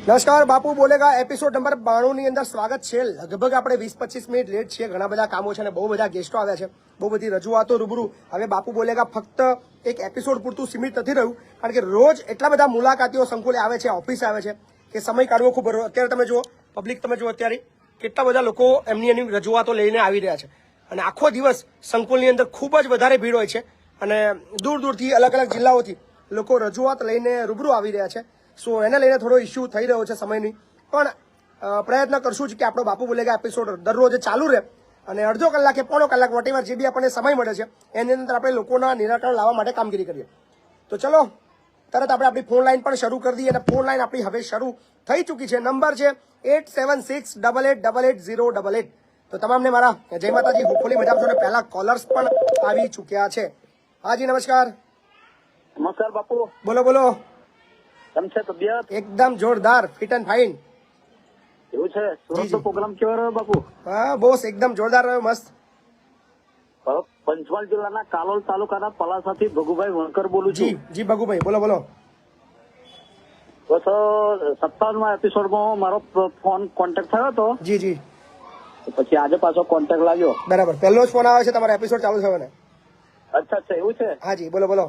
નમસ્કાર, બાપુ બોલેગા episode number 92 ની અંદર સ્વાગત છે। લગભગ આપણે 20-25 મિનિટ લેટ છીએ, ઘણા બધા કામો છે અને બહુ બધા ગેસ્ટો આવ્યા છે, બહુ બધી રજૂઆતો રૂબરૂ। હવે બાપુ બોલેગા ફક્ત એક એપિસોડ પૂરતું સીમિત નથી રહ્યું, કારણ કે રોજ એટલા બધા મુલાકાતીઓ સંકુલે આવે છે, ઓફિસે આવે છે કે સમય કાઢવો ખૂબ। અત્યારે તમે જુઓ, પબ્લિક તમે જુઓ અત્યારે કેટલા બધા લોકો એમની રજૂઆતો લઈને આવી રહ્યા છે અને આખો દિવસ સંકુલની અંદર ખૂબ જ વધારે ભીડ હોય છે અને દૂર દૂરથી અલગ અલગ જિલ્લાઓથી લોકો રજૂઆત લઈને રૂબરૂ આવી રહ્યા છે। સો એને લઈને થોડો ઇસ્યુ થઈ રહ્યો છે સમયની, પણ પ્રયત્ન કરશું જ કે આપણો બાપુ બોલેગા એપિસોડ દરરોજ ચાલુ રહે અને અડધો કલાક કે પોણો કલાક વોટેવર જે બી આપણને સમય મળે છે એની અંદર આપણે લોકોના નિરાકરણ લાવવા માટે કામગીરી કરીએ। તો ચલો તરત આપણે આપણી ફોન લાઈન પણ શરૂ કરી દઈએ અને ફોન લાઈન આપણી હવે શરૂ થઈ ચૂકી છે। નંબર છે 8768880888। તો તમામને મારા જય માતાજી, હોપફુલી મજામાં છો ને પહેલા કોલર્સ પણ આવી ચૂક્યા છે। હાજી નમસ્કાર। નમસ્કાર બાપુ, બોલો બોલો। કેમ છે તબિયત? એકદમ જોરદાર, ફિટ એન્ડ ફાઇન। એવું છે? જી, સુરત જી। પ્રોગ્રામ કેવો રહ્યો બાપુ? હા બોસ, એકદમ જોરદાર રહ્યો, મસ્ત। પંચમહાલ જિલ્લાના કાલોલ તાલુકાના પલાસાથી ભગુભાઈ વણકર બોલું જી છું। જી ભગુભાઈ, બોલો બોલો। બસ 57મા એપિસોડમાં મારો ફોન કોન્ટેક્ટ થયો હતો, જી જી પછી આજે પાછો કોન્ટેક્ટ લાગ્યો। બરાબર, પહેલો જ ફોન આવે છે, તમારો એપિસોડ ચાલુ થયો ને? અચ્છા અચ્છા, એવું છે? હા જી, બોલો બોલો।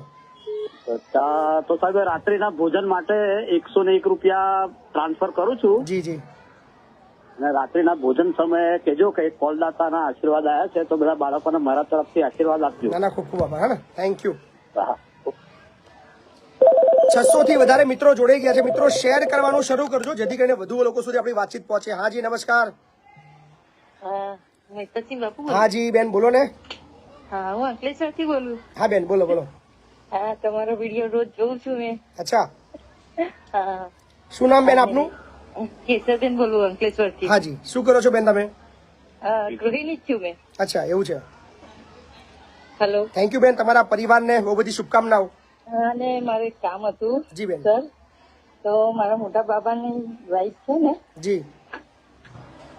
તો સાહેબ રાત્રિના ભોજન માટે 101 રૂપિયા ટ્રાન્સફર કરું છું જી જી અને રાત્રિના ભોજન સમયે કહેજો કે કોલદાતાના આશીર્વાદ આવ્યા છે, તો બધા બાળકોને મારા તરફથી આશીર્વાદ આપજો। ના ના, ખૂબ ખૂબ આભાર, હા ને, થેન્ક યુ। હા। 600 થી વધારે મિત્રો જોડાઈ ગયા છે। મિત્રો શેર કરવાનું શરૂ કરજો જેથી કરીને વધુ લોકો સુધી આપણી વાતચીત પહોંચે। હા જી નમસ્કાર। બાપુ હા જી બેન, બોલો ને। હા, હું અંકલેશ્વરથી બોલું। હા બેન, બોલો બોલો। હા, તમારો વિડીયો રોજ જોઉં છું મેં। અચ્છા, હા, શું નામ બેન આપનું? કેશવબેન બોલું અંકલેશ્વરથી। હા જી, શું કરો છો બેન તમે? ગૃહિણી જ છું મેં। અચ્છા, એવું છે। હેલો, થેન્ક યુ બેન, તમારા પરિવારને બહુ બધી શુભકામનાઓ। અને મારું એક કામ હતું જી બેન। સર, તો મારા મોટા બાબાની વાઈફ છે ને, જી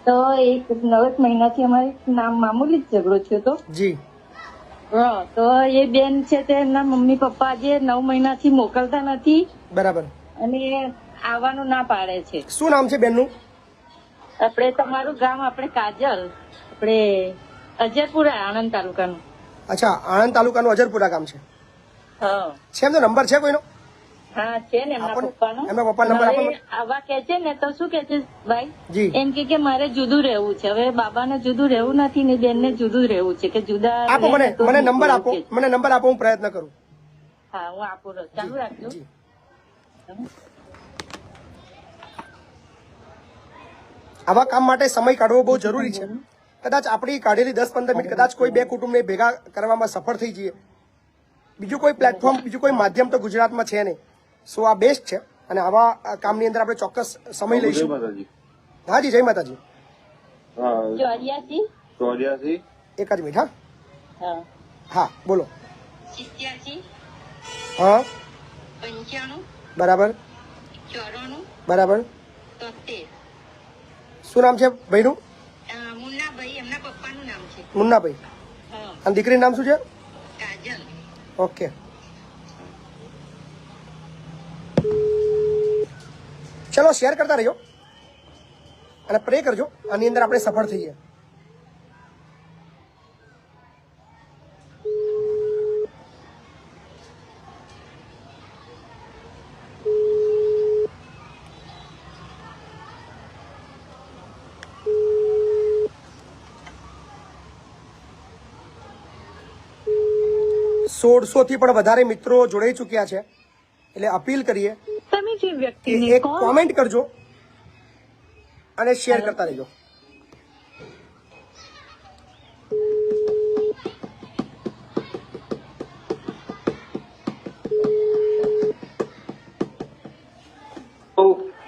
તો એક 9 મહિનાથી અમારે મામૂલી જ ઝઘડો થયો હતો। જી હા, તો એ બેન છે તે એમના મમ્મી પપ્પા આજે 9 મહિનાથી મોકલતા નથી બરાબર। અને આવવાનું ના પાડે છે। શું નામ છે બેનનું? આપણે તમારું ગામ, આપણે કાજલ, આપણે અજરપુરા, આણંદ તાલુકાનું। અચ્છા, આણંદ તાલુકાનું અજરપુરા ગામ છે। હા છે એમનો નંબર છે કોઈનો? હા, છે ને એમના આપો ને. પપ્પાનો। એમના પપ્પાનો નંબર આપો ને. હવે આવા કે છે ને તો શું કે છે ભાઈ, જી એમ કે મારે જુદું રહેવું છે। હવે બાબાને જુદું રહેવું નથી ને બેનને જુદું રહેવું છે, કે જુદા આપો રહે મને, ને તો મને ઠીક નંબર એવું આપો, કે છે। મને નંબર આપો, હું પ્રયત્ન કરું। હા, હું આપું, ચાલુ રાખજો। જી આવા કામ માટે સમય કાઢવો બહુ જરૂરી છે। કદાચ આપણી કાઢેલી 10-15 મિનિટ કદાચ કોઈ બે કુટુંબને ભેગા કરવામાં સફળ થઈ જઈએ। બીજું કોઈ પ્લેટફોર્મ, બીજું કોઈ માધ્યમ તો ગુજરાતમાં છે નહીં। સો આ બેસ્ટ છે અને આવા કામની અંદર આપણે ચોક્કસ સમય લઈશું। હા જી, જય માતાજી। 84 એક જ મિનિટ, હા હા હા બોલો। 87 હા 95 બરાબર 94 બરાબર। 73। શું નામ છે ભાઈનું? મુન્નાભાઈ, એમના પપ્પાનું નામ છે। મુન્નાભાઈ। હા, અને દીકરીનું નામ શું છે? કાજલ। ઓકે, ચલો શેર કરતા રહીજો અને પ્રે કરજો આની અંદર આપણે સફળ થઈએ। સોળસો થી પણ વધારે મિત્રો જોડાઈ ચૂક્યા છે, એટલે અપીલ કરીએ તમે જે કે વ્યક્તિને એક કોમેન્ટ કરજો અને શેર કરતા રહેજો।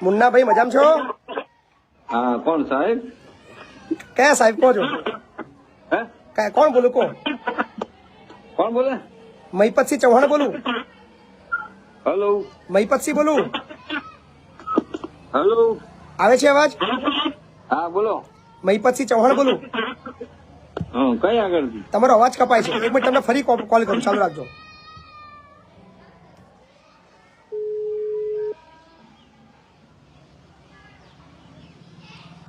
મુન્નાભાઈ મજામાં છો? હા, કોણ સાહેબ? કયા સાહેબ કહો છો? હે? કોણ બોલું કહો? કોણ બોલે? મહિપતસિંહ ચૌહાણ બોલું। હેલો મહિપતસિંહ બોલું। હેલો, આવે છે અવાજ? હા બોલો। મહિપતસિંહ ચૌહાણ બોલું। હા, કઈ આગળથી? તમારો અવાજ કપાય છે, એક મિનિટ તમને ફરી કોલ કરું, ચાલુ રાખજો।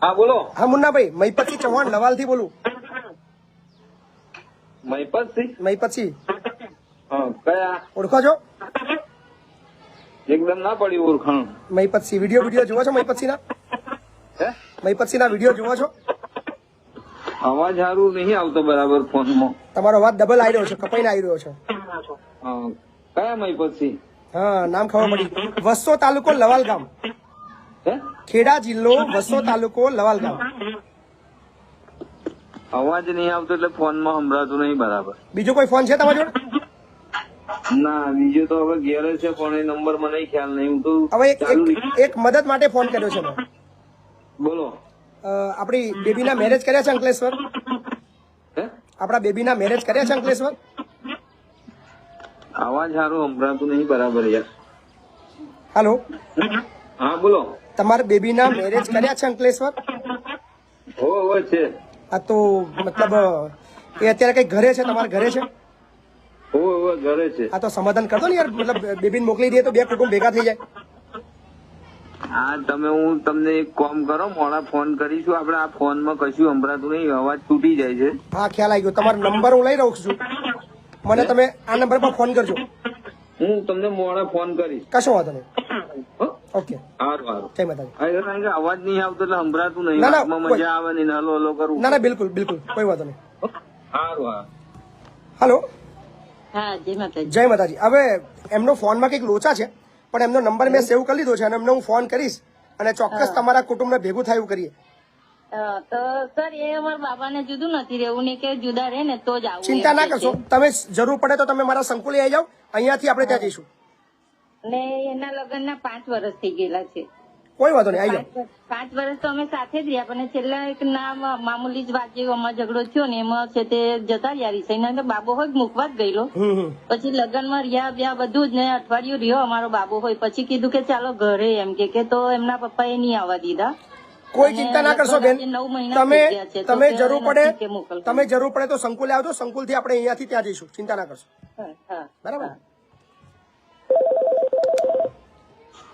હા બોલો. હા મુન્નાભાઈ, મહીપતસિંહ ચૌહાણ લવાલથી બોલું. મહિપતસિંહ. મહીપતસિંહ હા કયા? ઓળખો છો? એકદમ ના પડી ઓળખાણ. મહીપતસિંહ વિડીયો જોવો છો? મહીપતસિંહના હે? મહીપતસિંહના વિડીયો જોવો છો? અવાજ સારું નહીં આવતો બરાબર ફોનમાં. તમારો અવાજ ડબલ આવી રહ્યો છે, કપાઈને આવી રહ્યો છે. હા કયા મહિપતસિંહ? હા, નામ ખબર પડી. વસ્સો તાલુકો લવાલ ગામ, હે? ખેડા જિલ્લો, વસ્સો તાલુકો લવાલ ગામ. અવાજ નહીં આવતો એટલે ફોનમાં સંભળાતું નહીં બરાબર. બીજો કોઈ ફોન છે તમારી જોડે? ના બીજો તો હવે ઘેર જ છે પણ એ નંબર મને ખ્યાલ નહીં. હું તો હવે ચાલુ એક મદદ માટે ફોન કર્યો છે મેં. બોલો. આપણી બેબીના મેરેજ કર્યા છે અંકલેશ્વર? હે? આપણા બેબીના મેરેજ કર્યા છે અંકલેશ્વર? અવાજ સારું સંભળાતું નહીં બરાબર યાર. હાલો, હા બોલો. તમારા બેબીના મેરેજ કર્યા છે અંકલેશ્વર? હવે છે. આ તો મતલબ એ અત્યારે કઈ ઘરે છે? તમારા ઘરે છે? હવે ઘરે છે. આ તો સમાધાન કરતો ને યાર, મતલબ બેબીને મોકલી દઈએ તો બે કુટુંબ ભેગા થઈ જાય. હા તમે હું તમને એક કામ કરો, મોડા ફોન કરીશું. આપણે આ ફોનમાં કશું સંભળાતું નહીં, અવાજ તૂટી જાય છે. હા, ખ્યાલ આવી ગયો. તમારો નંબર હું લઈ રહું છું, મને તમે આ નંબર પર ફોન કરજો. હું તમને મોડા ફોન કરીશ. કશો વાંધો નહીં. હો? ઓકે, સારું સારું. જય માતાજી. કારણ કે અવાજ નહીં આવતો એટલે સંભળાતું નહીં. ના, ના, આમાં કોઈ- મજા આવે નહીં, હલો હલો કરવું. ના ના, બિલકુલ બિલકુલ કોઈ વાંધો નહીં. સારું હા. હાલો, હા, જય માતાજી. જય માતાજી. હવે એમનો ફોનમાં કંઈક લોચા છે, પણ એમનો નંબર મેં સેવ કરી લીધો છે અને એમને હું ફોન કરીશ અને ચોક્કસ તમારા કુટુંબને ભેગું થાય એવું કરીએ. તો સર એ અમારા બાબાને જુદું નથી રહેવું ને કે જુદા રહે ને તો જ આવું. ચિંતા ના એમ કે કરશો, છે. તમે જરૂર પડે તો તમે મારા સંકુલે આવી જાઓ, અહીંયાથી આપણે ત્યાં જઈશું. ને એના લગ્નના 5 વર્ષ થઈ ગયેલા છે. કોઈ વાંધો નહીં, આવી જાઓ. 5 વર્ષ તો અમે સાથે જ રહ્યા, પણ છેલ્લા એક મામૂલી જ વાત જેવો અમારો ઝઘડો થયો ને એમાં છે તે જતા રહ્યા રીસાઈ ને બાબો હોય મૂકવા જ ગયેલો. હમ. પછી લગ્નમાં રહ્યા બ્યા બધું જ ને અઠવાડિયું રહ્યો અમારો બાબો હોય. પછી કીધું કે ચાલો ઘરે એમ કે તો એમના પપ્પાએ નહીં આવવા દીધા. કોઈ ચિંતા ના કરશો બેન, 9 મહિના તમે થઈ ગયા છે, તો તમે કે જરૂર હવે પડે નથી કે મોકલવા. તમે જરૂર પડે તો સંકુલે આવજો, સંકુલથી આપણે અહીંયાથી ત્યાં જઈશું. ચિંતા ના કરશો, હા, હા, બરાબર? હા.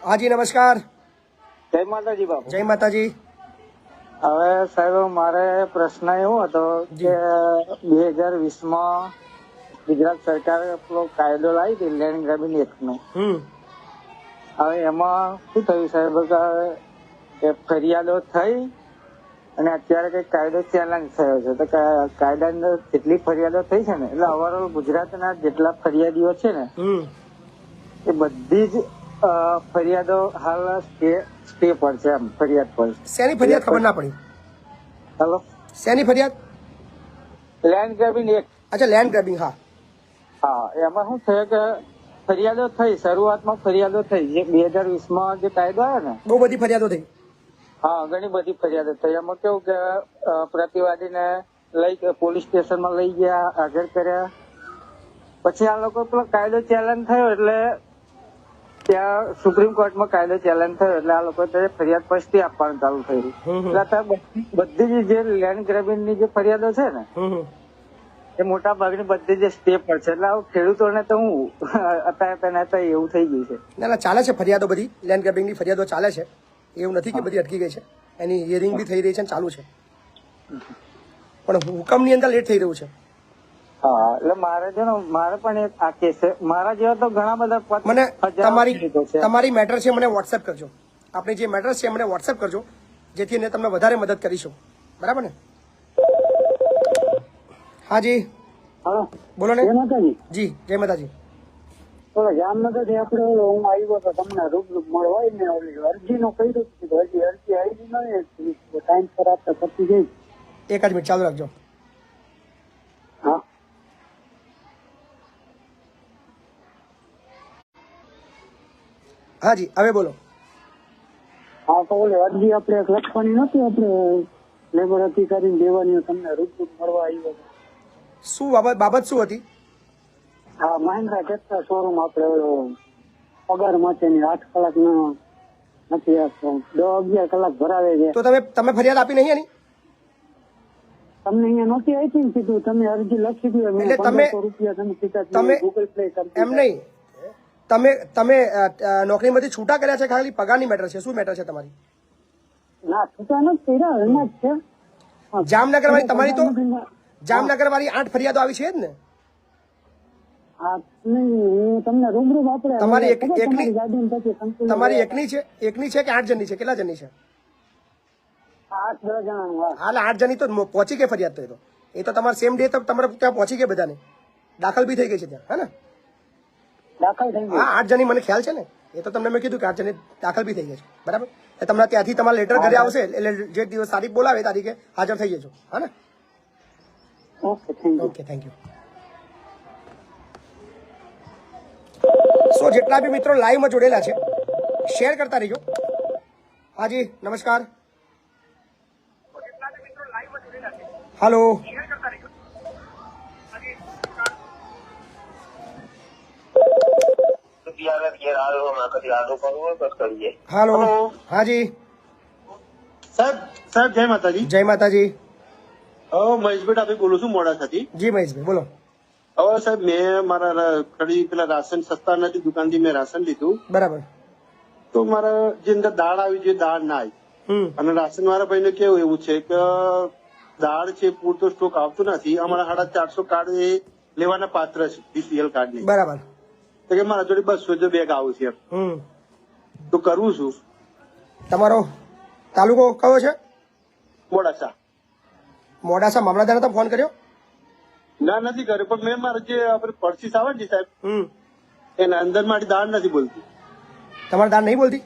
હાજી નમસ્કાર. જય માતાજી બાપુ. જય માતાજી. હવે સાહેબ મારે પ્રશ્ન એવો હતો કે 2020માં ગુજરાત સરકારે પેલો કાયદો લાવી હતી લેન્ડ ગ્રેબિંગ એક્ટનો. હવે એમાં શું થયું સાહેબ કે ફરિયાદો થઈ અને અત્યારે કઈ કાયદો ચેલેન્જ થયો છે. તો કાયદાની અંદર જેટલી ફરિયાદો થઈ છે ને એટલે ઓવરઓલ ગુજરાતના જેટલા ફરિયાદીઓ છે ને એ બધી જ ફરિયાદો હાલ સ્ટે પર છે. એમ ફરિયાદ પર. શેની ફરિયાદ ખબર ના પડી? હેલો, શેની ફરિયાદ? Land grabbing act. અચ્છા, લેન્ડ ગ્રેબિંગ. હા હા, એમાં શું થયું કે ફરિયાદો થઈ, શરૂઆતમાં ફરિયાદો થઈ. જે 2020માં જે કાયદો આવ્યો ને બહુ બધી ફરિયાદો થઈ. હા, ઘણી બધી ફરિયાદો થઈ. એમાં કેવું કે પ્રતિવાદીને લઈ પોલીસ સ્ટેશનમાં લઈ ગયા, હાજર કર્યા. પછી આ લોકો પેલો કાયદો ચેલેન્જ થયો એટલે ત્યાં સુપ્રીમ કોર્ટમાં કાયદો ચેલેન્જ થયો એટલે આ લોકો ફરિયાદ પર સ્ટે આપવાનું ચાલુ થયું. એટલે અત્યારે બધી જે લેન્ડ ગ્રેબિંગની જે ફરિયાદો છે ને એ મોટા ભાગની બધી જે સ્ટે પર છે. એટલે આવું ખેડૂતોને તો હું અત્યારે એવું થઈ ગયું છે. ના ના, ચાલે છે ફરિયાદો બધી. લેન્ડ ગ્રેબિંગની ફરિયાદો ચાલે છે, એવું નથી કે બધી અટકી ગઈ છે. એની હિયરિંગ બી થઈ રહી છે અને ચાલુ છે, પણ હુકમની અંદર લેટ થઈ રહ્યું છે. હા, એટલે મારે છે ને મારે પણ એક આ કેસ છે. મારા જેવા તો ઘણા બધા મને હજારો તમારી ખેડૂતો છે. તમારી મેટર છે મને વોટ્સએપ કરજો. આપણી જે મેટર છે મને વોટ્સએપ કરજો, જેથી એને તમને વધારે મદદ કરીશું. બરાબર ને? હા જી હા, બોલો ને. જય માતાજી. જી જય માતાજી. જામનગર થી આપડે હું આવ્યો તો તમને રૂબરૂ મળવાય ને ઓલી અરજી નો કર્યું હતું. હજી અરજી આવી નહીં, ટાઈમ પર આપતા પતી ગઈ. એક જ મિનિટ ચાલુ રાખજો. હા, હા જી, હવે બોલો. હા, તો ઓલી અરજી આપડે લખવાની નથી, આપડે લેબર અધિકારી દેવાની. તમને રૂબરૂ મળવા આવ્યો હતો. શું બાબત શું હતી? હા, મહિન્દ્રા ટેક્ટર શોરૂમ આપડે પગાર માટેની 8 કલાક નથી આપતો, 10-11 કલાક ભરાવે છે. તો તમે ફરિયાદ આપી નહીં એની? તમને અહીંયા નહોતી આવી ને કીધું તમે અરજી લખી દો. એટલે તમે તમે ગૂગલ પ્લે એમ નહીં, તમે નોકરીમાંથી છૂટા કર્યા છે? ખાલી પગારની મેટર છે? શું મેટર છે તમારી? ના છૂટા નથી કર્યા, એમાં જ છે. જામનગર વાળી તમારી તો જામનગર વાળી 8 ફરિયાદો આવી છે જ ને? હા, નહીં, હું તમને રૂબરૂ આપણે તમારી એક- ખબર એકની- તમારી ગાડીમાં પછી સંકુલ તમારી એકની છે કે 8 જણની છે? કેટલા જણની છે? 8-10 જણાનું. હા, હાલ 8 જણની તો પહોંચી ગઈ ફરિયાદ. તો એ તો તમારે સેમ ડે તો તમારે ત્યાં પહોંચી ગઈ, બધાને દાખલ બી થઈ ગઈ છે ત્યાં, હે ને? દાખલ થઈ ગયું. હા 8 જણની મને ખ્યાલ છે ને. એ તો તમને મેં કીધું કે 8 જણની દાખલ બી થઈ ગઈ છે, બરાબર? એટલે તમને ત્યાંથી તમારા લેટર ઘરે આવશે, એટલે જે દિવસ તારીખ બોલાવે એ તારીખે હાજર થઈ જજો, હા ને? Okay, thank you. Okay, thank you. સો જેટલા બી મિત્રો લાઈવમાં જોડેલા છે શેર કરતા રહીજો. હાજી નમસ્કાર. હાલો હાલો હાજી સાહેબ જય માતાજી. જય માતાજી. મહેશભાઈ ડાભી બોલું છું મોડાસાથી. જી મહેશભાઈ બોલો. હવે સાહેબ મેં મારા પેલા રાશન સસ્તા નથી દુકાનથી મેં રાશન લીધું, બરાબર. તો મારા જે અંદર દાળ આવી જોઈએ દાળ ના આવી. અને રાશન વાળા ભાઈને કેવું એવું છે કે દાળ છે પૂરતો સ્ટોક આવતો નથી. અમારા 450 કાર્ડ એ લેવાના પાત્ર છે બીપીએલ કાર્ડ ની. બરાબર. તો કે મારા જોડે 200 બેગ આવું છે, તો કરવું શું? તમારો તાલુકો કયો છે? મોડાસા. મોડાસા મામલતદારને તમે ફોન કર્યો? ના નથી કર્યો, પણ મેં મારે જે આપણે પરચીસ આવે ને સાહેબ હમ એના અંદર મારી દાળ નથી બોલતી. તમારે દાળ નહીં બોલતી?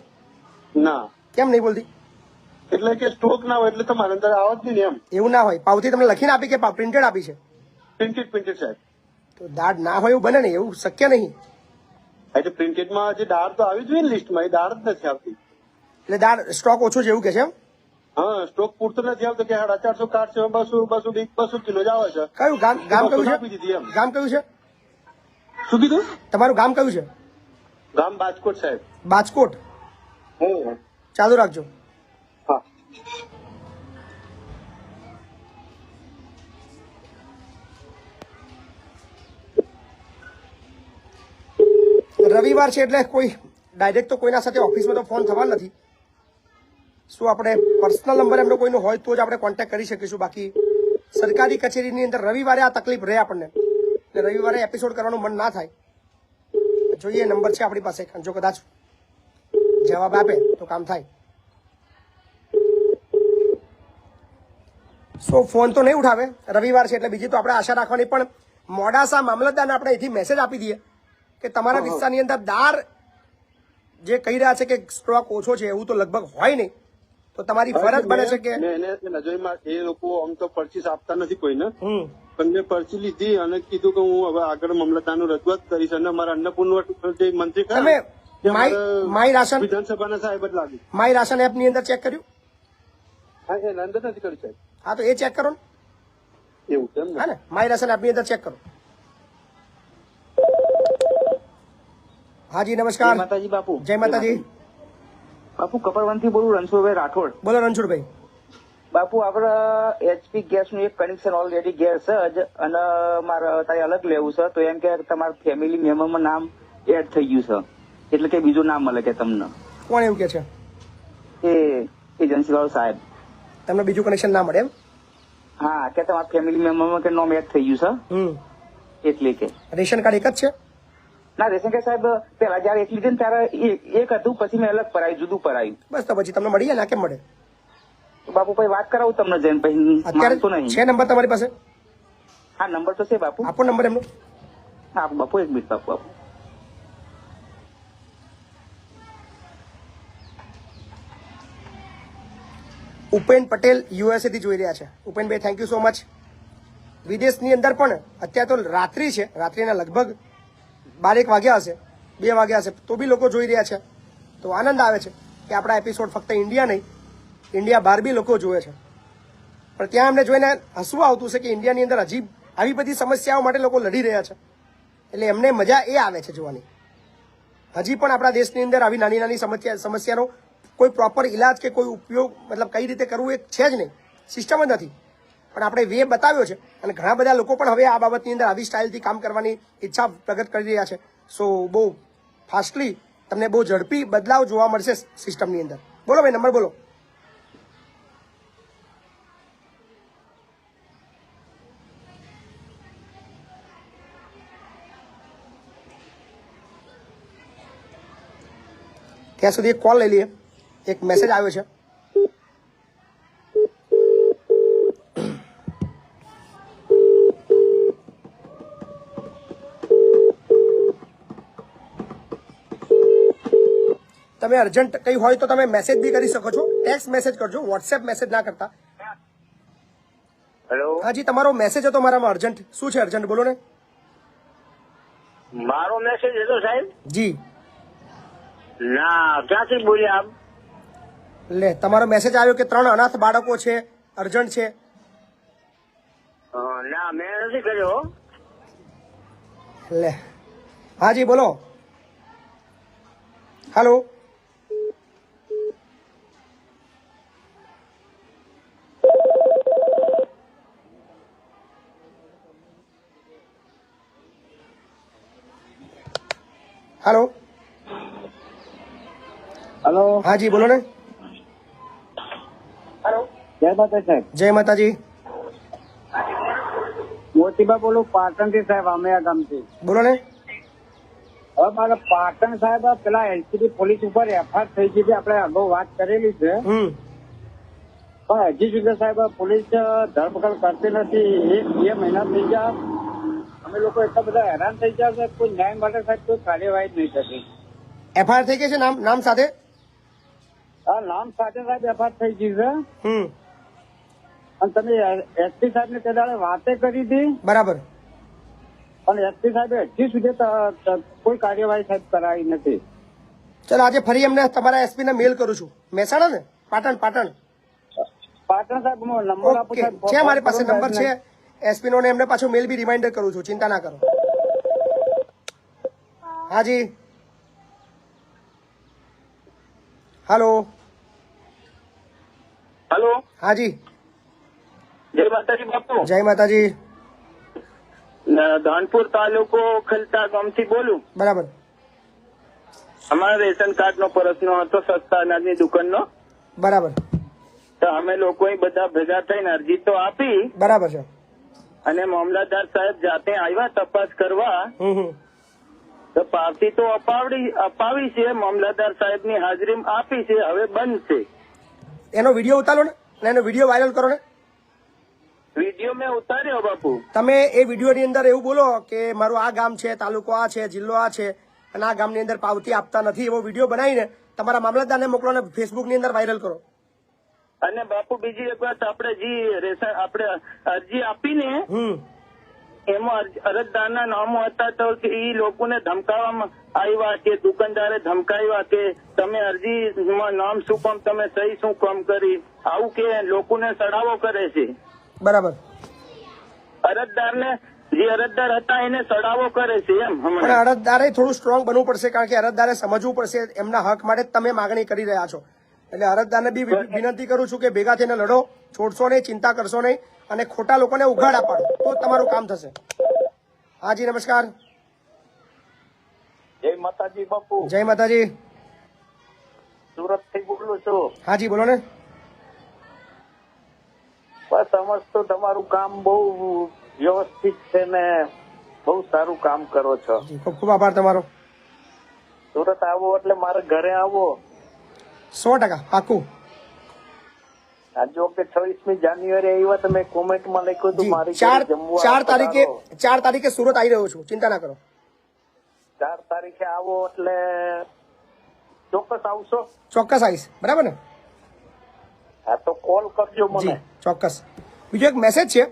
ના, કેમ નહીં બોલતી? એટલે કે સ્ટોક ના હોય એટલે તમારે અંદર આવત નહીં ને એમ. એવું ના હોય. પાવતી તમને લખીને આપી કે પ્રિન્ટેડ આપી છે? પ્રિન્ટેડ સાહેબ. તો દાળ ના હોય એવું બને ને, એવું શક્ય નહીં. એટલે પ્રિન્ટેડ માં જે દાળ તો આવી જોઈએ ને લિસ્ટમાં, એ દાળ જ નથી આવતી. એટલે દાળ સ્ટોક ઓછો છે એવું કે છે એમ? હા, સ્ટોક પૂરતો નથી આવતો કે 450 કાર્ડ છે, 200 કિલો જ આવે છે. કયું ગામ? ગામ કયું આપી દીધી છે? એમ. ગામ કયું છે શું કીધું? તમારું? ગામ કયું છે? ગામ બાજકોટ સાહેબ. બાજકોટ. ચાલુ રાખજો. હા. રવિવાર છે એટલે કોઈ ડાયરેક્ટ તો કોઈના સાથે ઓફિસમાં તો ફોન થવા નથી. શું આપણે પર્સનલ નંબર એમનો કોઈનો હોય તો જ આપણે કોન્ટેક્ટ કરી શકીશું. બાકી સરકારી કચેરીની અંદર રવિવારે આ તકલીફ રહે આપણને, એટલે રવિવારે એપિસોડ કરવાનું મન ના થાય. જોઈએ નંબર છે આપણી પાસે, જો કદાચ જવાબ આપે તો કામ થાય. સો ફોન તો નહીં ઉઠાવે, રવિવાર છે એટલે બીજી તો આપણે આશા રાખવાની. પણ મોડાસા મામલતદારને આપણે અહીંથી મેસેજ આપી દઈએ કે તમારા વિસ્તારની અંદર દાળ જે કહી રહ્યા છે કે સ્ટોક ઓછો છે, એવું તો લગભગ હોય નહીં. તો તમારી ફરજ બને છે કે મેં એને નજરમાં એ લોકો આમ તો પરચીસ આપતા નથી કોઈને, પણ મેં પરચી લીધી અને કીધું કે હું હવે આગળ મામલતદારનું રજૂઆત કરીશ. અને મારા અન્નપૂર્ણા જે મંત્રી ખરા, તમે તે મારા માય રાશન વિધાનસભાના સાહેબ જ લાગી. માય રાશન એપની અંદર ચેક કર્યું? હા, એના અંદર નથી કર્યું સાહેબ. હા તો એ ચેક કરો ને. એવું છે એમ ને? હા ને, માય રાશન એપની અંદર ચેક કરો. હાજી નમસ્કાર. માતાજી બાપુ. જય માતાજી. બાપુ કપડવન થી બોલું, રણછોડભાઈ રાઠોડ. બોલો રણછોડભાઈ. બાપુ આપડે HP ગેસ નું એક કનેક્શન ઓલરેડી ગેસ જ, અને મારે તારે અલગ લેવું છે, તો એમ કે તમારા ફેમિલી મેમ્બરમાં નામ એડ થઈ ગયું છે, એટલે કે બીજું નામ મળે કે તમને. કોણ એવું કે છે? એ એજન્સી વાળો સાહેબ. તમને બીજું કનેક્શન ના મળે એમ? હા, કે તમારા ફેમિલી મેમ્બરમાં કે નામ એડ થઈ ગયું છે, એટલે કે રેશન કાર્ડ એક જ છે? ના, રેશન કાર્ડ સાહેબ પેલા જયારે એક લીધે ને ત્યારે એક હતું, પછી મેં અલગ પરાયું, જુદું પરાયું. બસ તો પછી તમને મળી જાય ને, કેમ મળે? બાપુ પછી વાત કરાવું તમને જઈને, પછી અત્યારે માનતો નહીં. છે નંબર તમારી પાસે? હા, નંબર તો છે બાપુ. આપો નંબર એમનો. હા બાપુ, એક મિનિટ બાપુ. ઉપેન પટેલ USA થી જોઈ રહ્યા છે. ઉપેનભાઈ થેન્ક યુ સો મચ. વિદેશની અંદર પણ અત્યારે તો રાત્રિ છે, રાત્રિના લગભગ 12 વાગ્યા હશે, 2 વાગ્યા હશે, તો બી લોકો જોઈ રહ્યા છે. તો આનંદ આવે છે કે આપણા એપિસોડ ફક્ત ઇન્ડિયા નહીં, ઇન્ડિયા બહાર બી લોકો જોવે છે. પણ ત્યાં અમને જોઈને હસવું આવતું છે કે ઇન્ડિયાની અંદર હજી આવી બધી સમસ્યાઓ માટે લોકો લડી રહ્યા છે, એટલે એમને મજા એ આવે છે જોવાની. હજી પણ આપણા દેશની અંદર આવી નાની નાની સમસ્યાનો કોઈ પ્રોપર ઇલાજ કે કોઈ ઉપયોગ, મતલબ કઈ રીતે કરવું એ છે જ નહીં, સિસ્ટમ જ નથી. પણ આપણે વે બતાવ્યો છે, અને ઘણા બધા લોકો પણ હવે આ બાબતની અંદર આવી સ્ટાઇલથી કામ કરવાની ઈચ્છા પ્રગટ કરી રહ્યા છે. સો બહુ ફાસ્ટલી તમને બહુ ઝડપી બદલાવ જોવા મળશે સિસ્ટમની અંદર. બોલો ભાઈ, નંબર બોલો. ત્યાં સુધી એક કોલ લઈ લઈએ. એક મેસેજ આવ્યો છે. તમે અર્જન્ટ કઈ હોય તો તમે મેસેજ બી કરી શકો છો, ટેક્સ્ટ મેસેજ કરજો, વોટ્સએપ મેસેજ ના કરતા. હેલો, હાજી, તમારો મેસેજ હતો મારામાં અર્જન્ટ. શું છે અર્જન્ટ, બોલો ને. મારો મેસેજ હતો સાહેબ. જી, ના, ક્યાંથી બોલ્યા આપ? લે, તમારો મેસેજ આવ્યો કે 3 અનાથ બાળકો છે, અર્જન્ટ છે. ના, મેં નથી કર્યો. લે, હાજી બોલો. Hello, hello. હલો, હાજી બોલો ને. જય માતા સાહેબ. જય માતાજી. મોતીબા બોલું પાટણ થી સાહેબ, આમેયા ગામથી. બોલો ને. હવે મારે પાટણ સાહેબ પેલા એલસીબી પોલીસ ઉપર એફઆઈઆર થઈ ગઈ છે, આપણે અગાઉ વાત કરેલી છે, પણ હજી સુધી સાહેબ પોલીસ ધરપકડ કરતી નથી. 1-2 મહિના થઈ ગયા, અમે લોકો એટલા બધા હેરાન થઈ ગયા છે, કોઈ ન્યાય માટે સાહેબ કોઈ કાર્યવાહી જ નહીં થતી. એફઆઈઆર થઈ ગઈ છે નામ સાથે. આ નામ સાથે સાહેબ એફઆઈઆર થઈ ગઈ છે. અને તમે એસપી સાહેબ ને તે દાડે વાતે કરી હતી, બરાબર, પણ એસપી સાહેબે હજી સુધી કોઈ કાર્યવાહી સાહેબ કરાવી નથી. ચલો આજે ફરી એમને તમારા એસપી ને મેલ કરું છું. મહેસાણા ને પાટણ પાટણ સાહેબ નંબર આપો ઓકે, સાહેબ. છે મારી પાસે નંબર છે એસપી નો, ને એમને પાછો મેલ બી રિમાઇન્ડર કરું છું, ચિંતા ના કરો. હાજી, હેલો. હેલો, હાજી, જય માતાજી બાપુ. જય માતાજી. ધાનપુર તાલુકો ખલતા ગામથી બોલું. બરાબર, અમારા રેશન કાર્ડ નો પ્રશ્ન હતો, સસ્તા અનાજની દુકાનનો. બરાબર, તો અમે લોકો બધા ભેગા થઈને અરજી તો આપી, બરાબર છે. અને મામલતદાર સાહેબ જાતે આવ્યા તપાસ કરવા. તો પાવતી તો અપાવી છે, મામલતદાર સાહેબ ની હાજરી આપી છે, હવે બંધ છે. એનો વિડીયો ઉતારો ને, અને એનો વિડીયો વાયરલ કરો ને. વિડીયો મેં ઉતાર્યો બાપુ. તમે એ વિડીયો ની અંદર એવું બોલો કે મારું આ ગામ છે, તાલુકો આ છે, જિલ્લો આ છે, અને આ ગામની અંદર પાવતી આપતા નથી, એવો વિડીયો બનાવીને તમારા મામલતદારને મોકલો અને ફેસબુક ની અંદર વાયરલ કરો. અને બાપુ બીજી એક વાત, આપણે અરજી આપીને એમાં અરજદારના નામો હતા, તો એ લોકોને ધમકાવવામાં આવ્યા કે દુકાનદારે ધમકાવ્યા કે તમે અરજીમાં નામ શું કામ, તમે સહી શું કામ કરી, આવું કે લોકોને સડાવો કરે છે. બરાબર, અરજદારને, જે અરજદાર હતા એને સડાવો કરે છે એમ. પણ અરજદારે થોડું સ્ટ્રોંગ બનવું પડશે, કારણ કે અરજદારે સમજવું પડશે એમના હક માટે તમે માગણી કરી રહ્યા છો. એટલે અરજદારને બી વિનંતી કરું છું કે ભેગા થઈને લડો, છોડશો નહીં, ચિંતા કરશો નહીં, અને ખોટા લોકોને ઉઘાડા પાડો તો તમારું કામ થશે. હાજી, નમસ્કાર. જય માતાજી બાપુ. જય માતાજી. સુરત થી બોલું છું. હાજી બોલો ને. બસ સમજતો તમારું કામ બહુ વ્યવસ્થિત છે ને બહુ સારું કામ કરો છો. ખૂબ ખૂબ આભાર તમારો. સુરત આવો એટલે મારે ઘરે આવો. 100% પાકું. આ જો કે 26મી જાન્યુઆરી આવ્યા, તમે કોમેન્ટમાં લખ્યું હતું મારી ઘરે જમવા 4 તારીખે સુરત આવી રહ્યો છું, ચિંતા ના કરો. 4 તારીખે આવો એટલે ચોક્કસ આવશો? ચોક્કસ આવીશ, બરાબર ને? હા, તો કોલ કરજો મને. ચોક્કસ. બીજો એક મેસેજ છે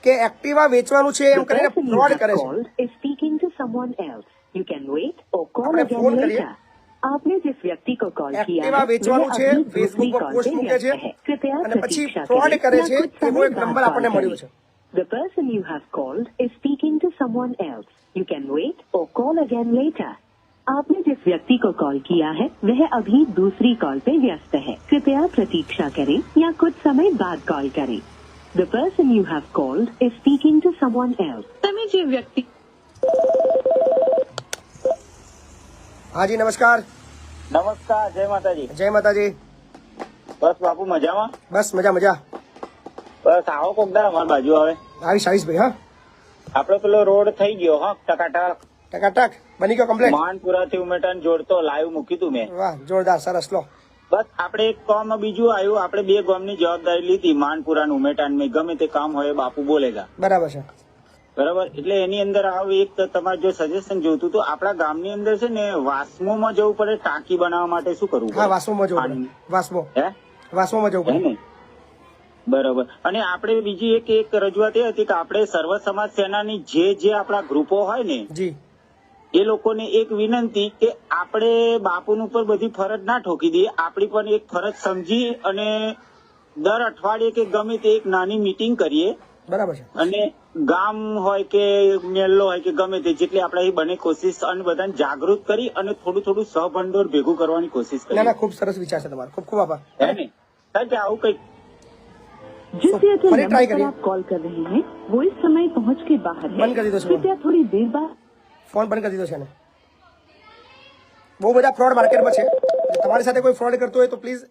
કે એક્ટિવા વેચવાનું છે એમ કરીને ફ્રોડ કરે છે. ફોન કરીએ. आपने जिस व्यक्ति को कॉल किया એક્ટિવા વેચવાનું છે, ફેસબુક પર પોસ્ટ મૂકે છે અને પછી ફ્રોડ કરે છે, એવો એક નંબર આપણને મળ્યો છે. The person you have called is speaking to someone else. You can wait or call again later. आपने जिस व्यक्ति को कॉल किया है वह अभी दूसरी कॉल पे व्यस्त है. कृपया प्रतीक्षा करें या कुछ समय बाद कॉल करें. The person you have called is speaking to someone else. તમે જે વ્યક્તિ. હાજી, નમસ્કાર. નમસ્કાર, જય માતાજી. જય માતાજી. બસ બાપુ મજામાં? બસ મજા મજા. બસ આવો કોક દા અમારી બાજુ આવે. આવીશ ભાઈ. હા, આપડે પેલો રોડ થઈ ગયો, હા, ટકાટક. ટકાટક બની ગયો કમ્પ્લીટ. માનપુરા થી ઉમેટાને જોડતો લાઈવ મૂકી તું મેં. વાહ જોરદાર, સરસ. લો બસ આપણે એક કામ બીજું આવ્યું, આપણે 2 ગામની જવાબદારી લીધી, માનપુરા ને ઉમેટાન મેં. ગમે તે કામ હોય બાપુ બોલેગા. બરાબર છે. બરાબર, એટલે એની અંદર આવું એક તમારે જો સજેશન જોતું તો આપણા ગામની અંદર છે ને વાસ્મોમાં જવું પડે ટાંકી બનાવવા માટે. શું કરવું હા પડે? વાસ્મોમાં જવું પડે. વાસ્મોમાં જવું હે પડે. ને? બરાબર. અને આપણે બીજી એક રજૂઆત એ હતી કે આપણે સર્વ સમાજ સેનાની જે આપણા ગ્રુપો હોય ને જી એ લોકોને એક વિનંતી કે આપણે બાપુન ઉપર બધી ફરજ ના ઠોકી દઈએ, આપણી પણ એક ફરજ સમજી અને દર અઠવાડિયે કે ગમે તે એક નાની મીટિંગ કરીએ. બરાબર છે. અને ગામ હોય કે મેલ્લો હોય કે ગમે તે જેટલી આપણે બને કોશિશ અને બધાને જાગૃત કરી અને થોડું સહભંડોળ ભેગું કરવાની કોશિશ ના કરીએ. ના, ખૂબ સરસ વિચાર છે તમારો. ખૂબ ખૂબ આભાર. હે ને? કારણ કે આવું કઈક जिस फरी नंबर ट्राई पर करिए। आप कॉल कर रहे हैं वो इस समय पहुंच के बाहर है। बंद कर दीजिए उसको। कृपया थोड़ी देर बाद ફોન બંધ કરી દીધો છે ને. બહુ બધા ફ્રોડ માર્કેટમાં છે. જો તમારી સાથે કોઈ ફ્રોડ કરતો હોય તો પ્લીઝ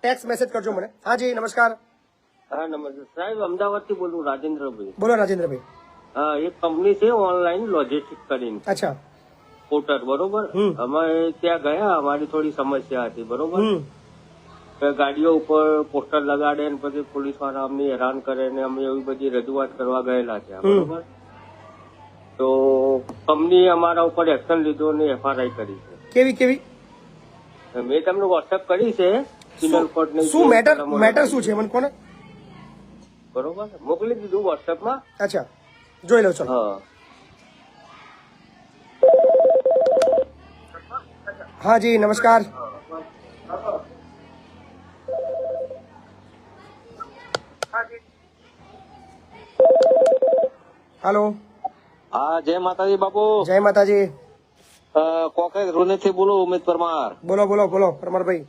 ટેક્સ્ટ મેસેજ કરજો મને. હા જી નમસ્કાર. હા નમસ્તે સાહેબ, અમદાવાદ થી બોલું રાજેન્દ્રભાઈ. બોલો રાજેન્દ્રભાઈ. હા, એક કંપની છે ઓનલાઈન લોજિસ્ટિક કરીને, અચ્છા. પોર્ટર, બરોબર. અમે ત્યાં ગયા, અમારી થોડી સમસ્યા હતી, બરોબર. કે ગાડીઓ ઉપર પોસ્ટર લગાડે ને પછી પોલીસ વાળા અમને હેરાન કરે ને અમે એવી બધી રજૂઆત કરવા ગયેલા છે, બરોબર. તો કંપનીએ અમારા ઉપર એક્શન લીધો અને FRI કરી છે. કેવી કેવી મેં તમને વોટ્સએપ કરી છે સિનલ કોર્ટ ની. શું મેટર શું છે મને કોને? બરોબર, મોકલી દીધું વોટ્સએપમાં. અચ્છા, જોઈ લઉં. ચલો. હા હા જી નમસ્કાર. હેલો. હા, જય માતાજી બાપુ. જય માતાજી. કોકરેજ રોને થી બોલું, ઉમેદ પરમાર. બોલો બોલો બોલો પરમારભાઈ.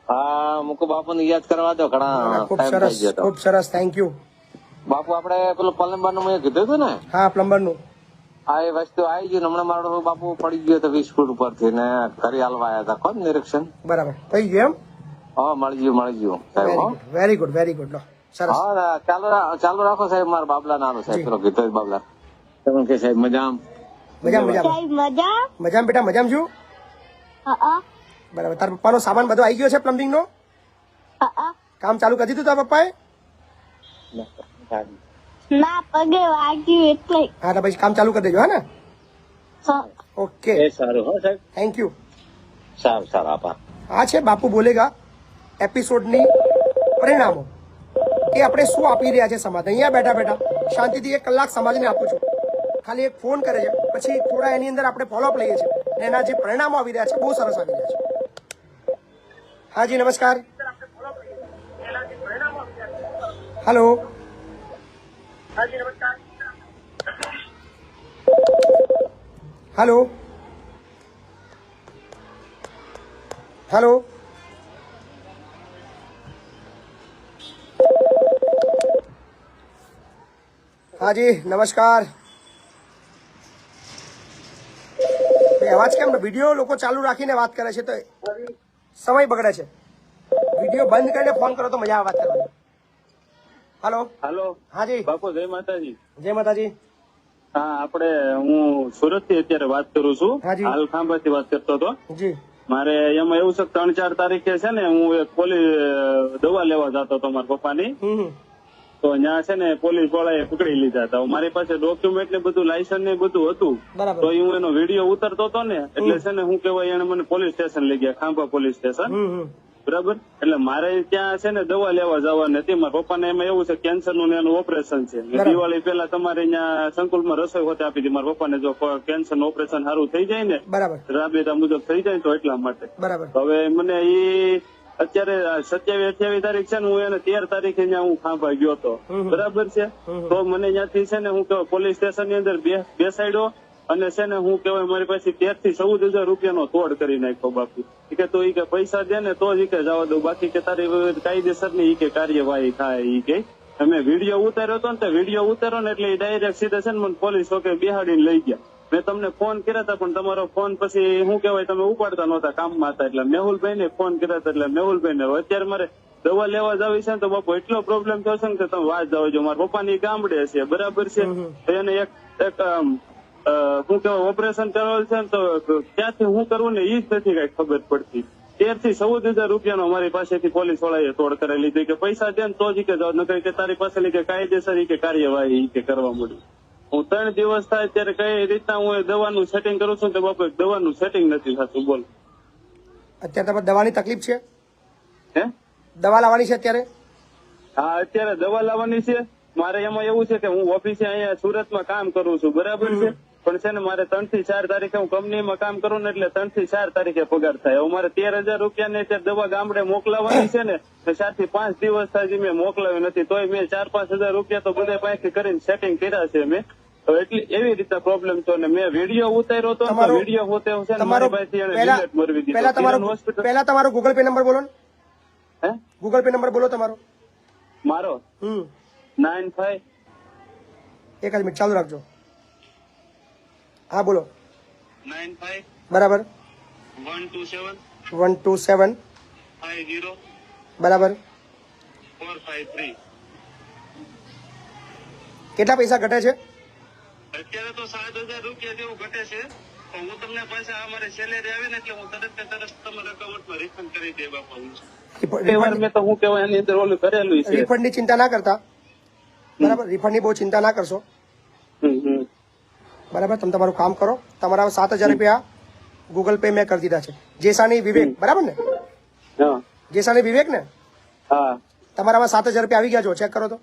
હા, મુકુ બાપુ ને યાદ કરવા દો, ઘણા ખૂબ ટાઈમ સરસ, થઈ ગયો તો. ખૂબ સરસ, થેન્ક યુ. બાપુ આપણે પેલું પ્લમ્બર નું મેં કીધું હતું ને. હા, પ્લમ્બર નું. હા, એ વસ્તુ આવી ગયું. હમણાં મારો બાપુ પડી ગયો તો 20 ફૂટ ઉપરથી ને કરી હાલવા આવ્યા હતા. કોણ નિરીક્ષણ? બરાબર, થઈ ગયું એમ? હા, મળી ગયું સાહેબ. હો, વેરી ગુડ વેરી ગુડ. લો સરસ. હા, ચાલુ રાખો સાહેબ. મારા બાબલા નાનો સાહેબ, પેલો ગીતો બાબલા. તમે કે સાહેબ મજામ? મજામ બેટા, મજામ છું. બરાબર. તારા પપ્પાનો સામાન બધો આવી ગયો છે પ્લમ્બિંગ નો? કામ ચાલુ કરી દીધું તારા પપ્પાએ? ના, પગે વાગ્યું એટલે. હા તો પછી કામ ચાલુ કરી દેજો. હા ને? ઓકે, સારું. હો સાહેબ, થેન્ક યુ. સારું આભાર. આ છે બાપુ બોલેગા એપિસોડની પરિણામો કે આપણે શું આપી રહ્યા છે સમાજ. અહીંયા બેઠા બેઠા શાંતિથી 1 કલાક સમાજને આપું છું. ખાલી એક ફોન કરે છે, પછી થોડા એની અંદર આપણે ફોલોઅપ લઈએ છીએ અને એના જે પરિણામો આવી રહ્યા છે બહુ સરસ આવી રહ્યા છે. હા જી નમસ્કાર. હેલો. હેલો. હેલો. હા જી નમસ્કાર. અવાજ કેમ વિડીયો લોકો ચાલુ રાખીને વાત કરે છે તો સમય બગડે છે. વિડીયો બંધ કરીને ફોન કરો તો મજા આવે વાત કરવાની. હેલો. હા જી બાપુ, જય માતાજી. જય માતાજી. હા, આપણે હું સુરત થી અત્યારે વાત કરું છું. હાલ ખાંભા થી વાત કરતો હતો. જી. મારે એમાં એવું છે 3-4 તારીખે છે ને હું એક પોલીસ દવા લેવા જતો હતો મારા પપ્પાની. તો ત્યાં છે ને પોલીસ વાળાએ પકડી લીધા હતા. મારી પાસે ડોક્યુમેન્ટ ને બધું, લાયસન્સ ને બધું હતું. તો હું એનો વિડીયો ઉતરતો હતો ને એટલે છે ને હું કેવાય એને મને પોલીસ સ્ટેશન લઈ ગયા, ખાંભા પોલીસ સ્ટેશન. બરાબર. એટલે મારે ત્યાં છે ને દવા લેવા જવાની હતી. મારા પપ્પાને એમાં એવું છે કેન્સર નું એનું ઓપરેશન છે. દિવાળી પહેલા તમારે અહીંયા સંકુલમાં રસોઈ હોતે આપી હતી મારા પપ્પાને. જો કેન્સર નું ઓપરેશન સારું થઈ જાય ને, રાબેતા મુજબ થઈ જાય તો એટલા માટે. હવે મને અત્યારે 27-28 તારીખ છે ને હું એને 13 તારીખે હું ખાંભા ગયો હતો. બરાબર છે. તો મને ત્યાંથી છે ને હું પોલીસ સ્ટેશન ની અંદર બેસાડ્યો અને છે ને હું કેવાય મારી પાસે 13,000 થી 14,000 રૂપિયાનો તોડ કરી નાખ્યો બાપુ. કે તો ઈ કે પૈસા દે ને તો જ ઈ કે જવા દઉં, બાકી કે તારી કાયદેસર ની ઈ કે કાર્યવાહી થાય. ઈ કે અમે વિડીયો ઉતાર્યો હતો ને તે વિડીયો ઉતાર્યો ને એટલે ડાયરેક્ટ સીધા છે ને મને પોલીસ ચોકે બિહાડીને લઈ ગયા. મેં તમને ફોન કર્યા હતા પણ તમારો ફોન પછી શું કેવાય તમે ઉપાડતા નહોતા, કામમાં હતા. એટલે મેહુલભાઈ ને ફોન કર્યા હતા. એટલે મેહુલભાઈ ને અત્યારે મારે દવા લેવા જાવી છે ને તો બાપુ એટલો પ્રોબ્લેમ થયો છે ને કે તમે વાત જાવ છો. મારા પપ્પાની ગામડે છે, બરાબર છે. તો એને એક શું કહેવાય ઓપરેશન કરવાનું છે ને તો ક્યાંથી હું કરવું ને એ જ નથી કઈ ખબર પડતી. 13 થી 14,000 રૂપિયાનો અમારી પાસેથી પોલીસ વાળાએ તોડ કરાવી લીધી કે પૈસા દે ને તો જ કે જાવ, નકર કે તારી પાસે કે કાયદેસર કે કાર્યવાહી કે કરવા મળી. હું 3 દિવસ થાય ત્યારે કઈ રીતના હું દવાનું સેટિંગ કરું છું તો બાપુ દવાનું સેટિંગ નથી થતું. બોલ અત્યારે તમારે દવાની તકલીફ છે? હે દવા લાવવાની છે અત્યારે? હા અત્યારે દવા લાવવાની છે. મારે એમાં એવું છે કે હું ઓફિસે અહીંયા સુરતમાં કામ કરું છું, બરાબર છે, પણ છે ને મારે 3 થી 4 તારીખે હું કંપનીમાં કામ કરું ને એટલે 3 થી 4 તારીખે પગાર થાય. હવે મારે 13,000 રૂપિયાની અત્યારે દવા ગામડે મોકલાવાની છે ને 4 થી 5 દિવસ થાય મેં મોકલાવી નથી, તોય મેં 4-5 હજાર રૂપિયા તો બધા પાસેથી કરીને સેટિંગ કર્યા છે મેં. એટલી એવી રીતે પ્રોબ્લેમ તો ને મેં વિડીયો ઉતાર્યો હતો ને વિડીયો હોતે છે ને મારી પાસેથી એને ડિલીટ મરવી દીધો. પહેલા તમારો ગૂગલ પે નંબર બોલો ને. હે ગૂગલ પે નંબર બોલો તમારો. મારો 95 એક જ મિનિટ ચાલુ રાખજો. હા બોલો. 95 બરાબર 127 127 50 બરાબર 453. કેટલા પૈસા ઘટે છે? અત્યારે તો 7,000 રૂપિયા જેવું ઘટે છે, પણ હું તમને પાછા અમારે સેલેરી આવે ને એટલે હું તરત તમારા એકાઉન્ટમાં રિફંડ કરી દે બાપા. મેં તો હું કહેવાય એની અંદર ઓલું કરેલું છે. રિફંડ ની ચિંતા ના કરતા, બરાબર? રિફંડ ની બહુ ચિંતા ના કરશો, બરાબર? તમે તમારું કામ કરો. તમારા 7,000 રૂપિયા ગૂગલ પે મેં કરી દીધા છે. જેસાની વિવેક, બરાબર ને? જેસાની વિવેક ને? હા. તમારામાં 7,000 રૂપિયા આવી ગયા છો, ચેક કરો તો.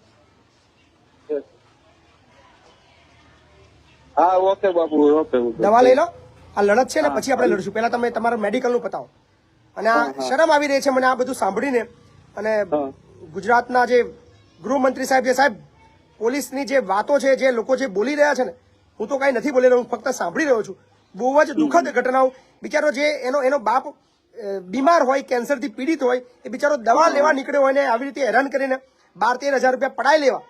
હા ઓકે બાપુ, ઓકે. દવા લઈ લો. આ લડત છે ને પછી આપણે લડશું. પહેલા તમે તમારા મેડિકલ નું પતાવો. અને આ શરમ આવી રહી છે મને આ બધું સાંભળીને. અને ગુજરાતના જે ગૃહમંત્રી સાહેબ, જે સાહેબ પોલીસની જે વાતો છે, જે લોકો જે બોલી રહ્યા છે ને, હું તો કઈ નથી બોલી રહ્યો, હું ફક્ત સાંભળી રહ્યો છું. બહુ જ દુઃખદ ઘટનાઓ. બિચારો જે એનો બાપ બીમાર હોય, કેન્સરથી પીડિત હોય, એ બિચારો દવા લેવા નીકળ્યો હોય ને આવી રીતે હેરાન કરીને 12-13 હજાર રૂપિયા પડાઈ લેવા,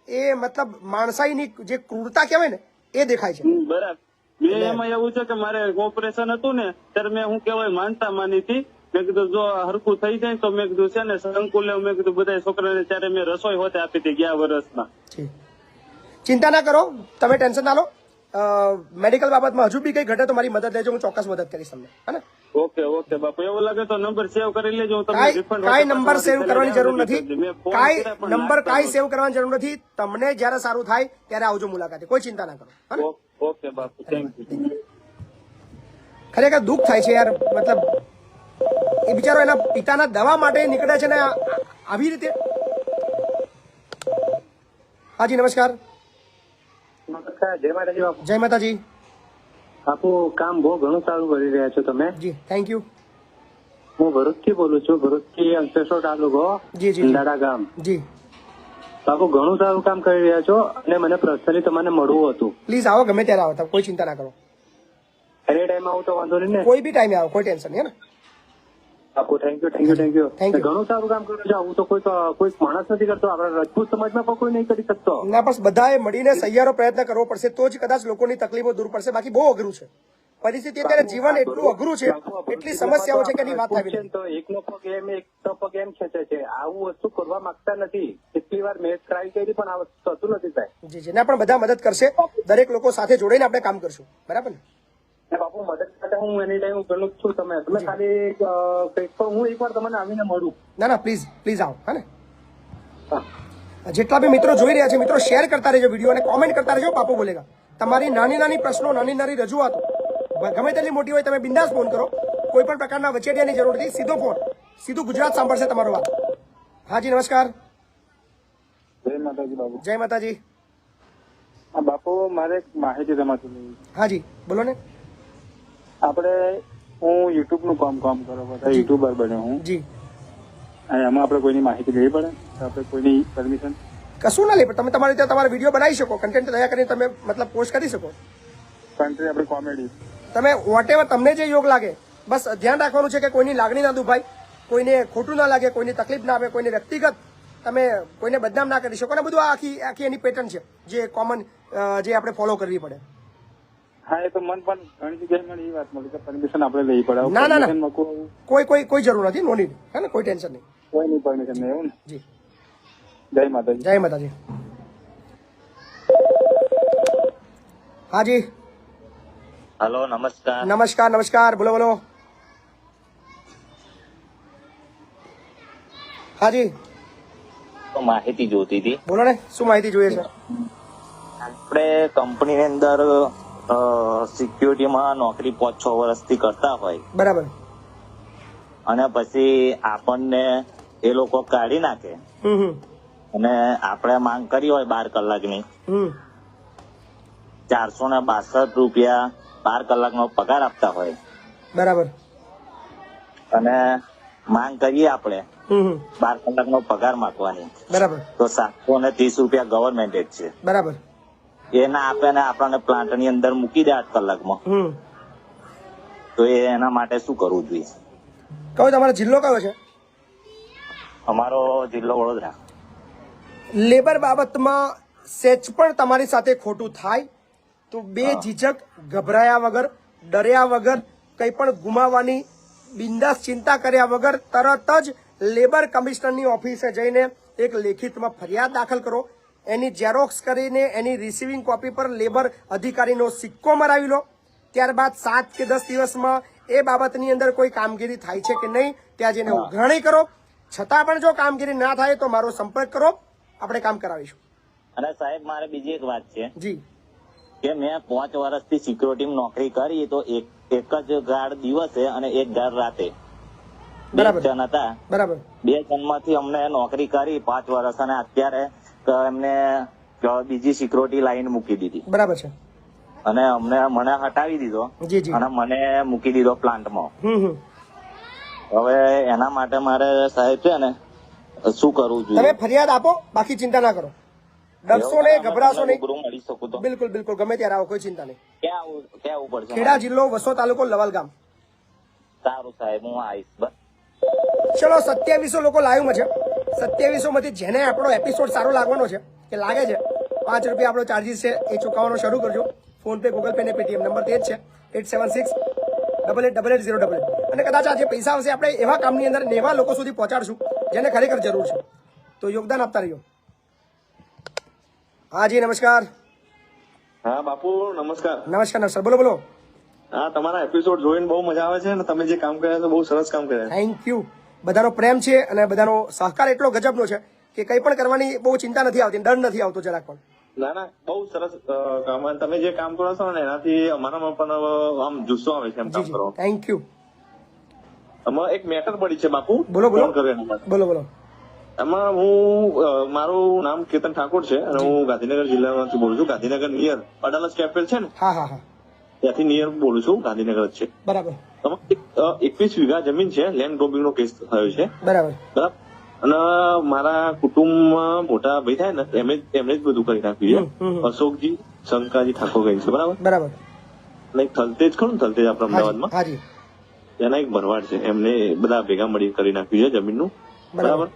એ મતલબ માણસાઈની જે ક્રૂરતા કહેવાય ને એ દેખાય છે. બરાબર. મેં એમાં એવું છે કે મારે ઓપરેશન હતું ને ત્યારે મેં હું કહેવાય માનતા માની હતી. મેં કીધું જો હરખું થઈ જાય તો મેં કીધું છે ને સંકુલે મેં કીધું બધા છોકરાને ત્યારે મેં રસોઈ હોતે આપી હતી ગયા વર્ષમાં. ચિંતા ના કરો, તમે ટેન્શન ના લો. મેડિકલ બાબતમાં હજુ બી કઈ ઘટે તો મારી મદદ લેજો, હું ચોક્કસ મદદ કરીશ તમને. હે ઓકે ઓકે બાપુ, એવું લાગે તો નંબર સેવ કરી લેજો. હું તમને રિફંડ કાંઈ નંબર સેવ કરવાની જરૂર નથી. કાંઈ સેવ કરવાની જરૂર નથી. તમને જયારે સારું થાય ત્યારે આવજો મુલાકાતે, કોઈ ચિંતા ના કરો. Okay Bapu, thank you. ખરેખર દુઃખ થાય છે યાર. મતલબ એ બિચારો એના પિતાના દવા માટે નીકળે છે ને આવી રીતે. હાજી નમસ્કાર. નમસ્કાર, જય માતાજી બાપુ. જય માતાજી બાપુ. કામ બહુ ઘણું સારું કરી રહ્યા છો તમે. જી થેન્ક યુ. હું ભરૂચથી બોલું છું, ભરૂચથી અંકલેશ્વર તાલુકો, દાડા ગામ. જી બાપુ, ઘણું સારું કામ કરી રહ્યા છો અને મને પર્સનલી તમને મળવું હતું. પ્લીઝ આવો, ગમે ત્યારે આવો, કોઈ ચિંતા ના કરો. એની ટાઈમ આવું તો વાંધો નહીં ને? કોઈ બી ટાઈમે આવો, કોઈ ટેન્શન નહીં. બાપુ thank you, thank you, thank you. ઘણું સારું કામ કર્યું છે. આવું તો કોઈ માણસ નથી કરતો, આપણા રાજપૂત સમાજમાં પણ કોઈ નહીં કરી શકતો. ના, બસ બધાએ મળીને સહિયારો પ્રયત્ન કરવો પડશે તો જ કદાચ લોકોની તકલીફો દૂર પડશે. બાકી બહુ અઘરું છે પરિસ્થિતિ અત્યારે. જીવન એટલું અઘરું છે, એટલી સમસ્યાઓ છે કે એની વાત થાય તો એકનો પગ એમ એકનો પગ એમ ખેંચે છે. આવું વસ્તુ કરવા માંગતા નથી. કેટલી વાર મેં ટ્રાય કરી પણ આ વસ્તુ થતું નથી સાહેબ. જી જી ના, પણ બધા મદદ કરશે. દરેક લોકો સાથે જોડીને આપણે કામ કરશું, બરાબર ને? બાપુ, મદદ માટે હું એની ટાઈમ પેલું છું. તમે ખાલી હું એકવાર તમને આવીને મળું. ના ના, પ્લીઝ પ્લીઝ આવો. હા ને? જેટલા બી મિત્રો જોઈ રહ્યા છે, મિત્રો શેર કરતા રહેજો વિડીયો અને કોમેન્ટ કરતા રહેજો. બાપુ બોલેગા. તમારી નાની નાની પ્રશ્નો, નાની નાની રજૂઆતો ગમે તેટલી મોટી હોય, તમે બિંદાસ ફોન કરો. કોઈ પણ પ્રકારના વચેટિયાની જરૂર નથી. સીધો ફોન, સીધું ગુજરાત સાંભળશે તમારો વાત. હાજી નમસ્કાર. જય માતાજી બાપુ. જય માતાજી. હા બાપુ, મારે એક માહિતી તમારી લેવી. હાજી બોલો ને. આપણે હું યુટ્યુબ નું કામ કરો, બધા યુટ્યુબર બન્યો હું. જી. અને એમાં આપણે કોઈની માહિતી લેવી પડે? આપણે કોઈની પરમિશન કશું ના લે, પણ તમે તમારી રીતે તમારા વિડીયો બનાવી શકો, કન્ટેન્ટ તૈયાર કરીને તમે મતલબ પોસ્ટ કરી શકો. કન્ટ્રી આપણે કોમેડી તમે વોટેવર તમને જે યોગ લાગે, બસ ધ્યાન રાખવાનું છે કે કોઈની લાગણી ના દુભાય, કોઈને ખોટું ના લાગે, કોઈની તકલીફ ના આવે, કોઈને વ્યક્તિગત તમે કોઈને બદનામ ના કરી શકો. ને બધું આખી એની પેટર્ન છે જે કોમન જે આપણે ફોલો કરવી પડે. હા, એ તો મન પણ ઘણી જગ્યાએ મને એ વાત મળી કે પરમિશન આપણે લેવી પડે. ના ના ના, કોઈ જરૂર નથી. No need. હે ને? કોઈ ટેન્શન નહીં. કોઈની પરમિશન નહીં, એવું ને? જી. જય માતાજી. જય માતાજી. હાજી હલો, નમસ્કાર. નમસ્કાર નમસ્કાર, બોલો બોલો. હાજી, તો માહિતી જોતી હતી. બોલો ને, શું માહિતી જોઈએ છે? આપણે કંપનીની અંદર સિક્યુરિટીમાં નોકરી 5-6 વર્ષથી કરતા હોય, બરાબર, અને પછી આપણને એ લોકો કાઢી નાખે અને આપણે માંગ કરી હોય 12 કલાકની, 462 રૂપિયા 12 કલાકનો પગાર આપતા હોય, બરાબર, અને માંગ કરીએ આપણે 12 કલાકનો પગાર માંગવાની, બરાબર, તો 730 રૂપિયા ગવર્મેન્ટ જ છે, બરાબર, એ ના આપે ને આપણને પ્લાન્ટ ની અંદર મૂકી દે 8 કલાકમાં, તો એના માટે શું કરવું જોઈએ? કયો તમારો જિલ્લો કયો છે? અમારો જિલ્લો વડોદરા. લેબર બાબતમાં સેચ પણ તમારી સાથે ખોટું થાય તો બે ઝીઝક, ગભરાયા વગર, ડર્યા વગર, કંઈ પણ ગુમાવવાની બિંદાસ ચિંતા કર્યા વગર તરત જ લેબર કમિશનરની ઓફિસે જઈને એક લેખિતમાં ફરિયાદ દાખલ કરો. એની ઝેરોક્સ કરીને એની રિસીવિંગ કોપી પર લેબર અધિકારીનો સિક્કો મરાવી લો. ત્યારબાદ 7 કે 10 દિવસમાં એ બાબતની અંદર કોઈ કામગીરી થાય છે કે નહીં ત્યાં જઈને ઉઘરાણી કરો. છતાં પણ જો કામગીરી ના થાય તો મારો સંપર્ક કરો, આપણે કામ કરાવીશું. અને સાહેબ, મારે બીજી એક વાત છે જી, કે મેં 5 વર્ષથી સિક્યુરિટી નોકરી કરી, તો એક જ ગાર્ડ દિવસે અને એક ગાર્ડ રાતે, બરાબર, 2 જણ હતા, બરાબર, 2 જણમાંથી અમને નોકરી કરી 5 વર્ષ, અને અત્યારે એમને બીજી સિક્યુરિટી લાઈન મૂકી દીધી, બરાબર છે, અને મને હટાવી દીધો જી જી, અને મને મૂકી દીધો પ્લાન્ટમાં. હવે એના માટે મારે સાહેબ છે ને શું કરવું જોઈએ? તમે ફરિયાદ આપો, બાકી ચિંતા ના કરો, ડરશો નહીં, ગભરાશો નહીં. મળી શકું તો બિલકુલ બિલકુલ, ગમે ત્યારે આવો, કોઈ ચિંતા નહીં. ક્યાં આવવું પડશે? ખેડા જિલ્લો, વસો તાલુકો, લવાલ ગામ. સારું સાહેબ, હું આવીશ. બસ. ચલો, 2700 લોકો લાઈવમાં છે. 2700 માંથી જેને આપણો એપિસોડ સારો લાગવાનો છે કે લાગે છે, 5 રૂપિયા આપણો ચાર્જીસ છે એ ચૂકવવાનો શરૂ કરજો. ફોન પે, ગૂગલ પે ને પેટીએમ નંબર તે જ છે 876-8888-088. અને કદાચ આ જે પૈસા આવશે આપણે એવા કામની અંદર ને એવા લોકો સુધી પહોંચાડશું જેને ખરેખર જરૂર છે, તો યોગદાન આપતા રહ્યો. હા જી, નમસ્કાર. હા બાપુ, નમસ્કાર. નમસ્કાર નમસ્કાર, બોલો બોલો. હા, તમારા એપિસોડ જોઈને બહુ મજા આવે છે અને તમે જે કામ કર્યા છે બહુ સરસ કામ કર્યા. Thank you. બધાનો પ્રેમ છે અને બધાનો સહકાર એટલો ગજબનો છે કે કંઈ પણ કરવાની બહુ ચિંતા નથી આવતી, ડર નથી આવતો જરાક પણ. ના ના, બહુ સરસ કામ. તમે જે કામ કરો છો ને એનાથી અમારામાં પણ આમ જુસ્સો આવે છે એમ કામ કરો. Thank you. આમાં એક મેટર પડી છે બાપુ. બોલો બોલો. બોલો બોલો. એમાં મારું નામ કેતન ઠાકોર છે અને હું ગાંધીનગર જિલ્લામાંથી બોલું છું. ગાંધીનગર નિયર અડાલજ કેપિટલ છે ને, હા હા હા, ત્યાંથી નિયર બોલું છું. ગાંધીનગર જ છે. બરાબર. 21 વીઘા જમીન છે, લેન્ડ ગ્રોબિંગ નો કેસ થયો છે. બરાબર. અને મારા કુટુંબમાં મોટા ભાઈ થાય ને એમને જ બધું કરી નાખ્યું છે. અશોકજી શંકાજી ઠાકોર કહે છે. બરાબર બરાબર. અને એક થલતેજ ખરું, થલતેજ આપણા અમદાવાદમાં, એના એક ભરવાડ છે, એમને બધા ભેગા મળી કરી નાખ્યું છે જમીનનું. બરાબર.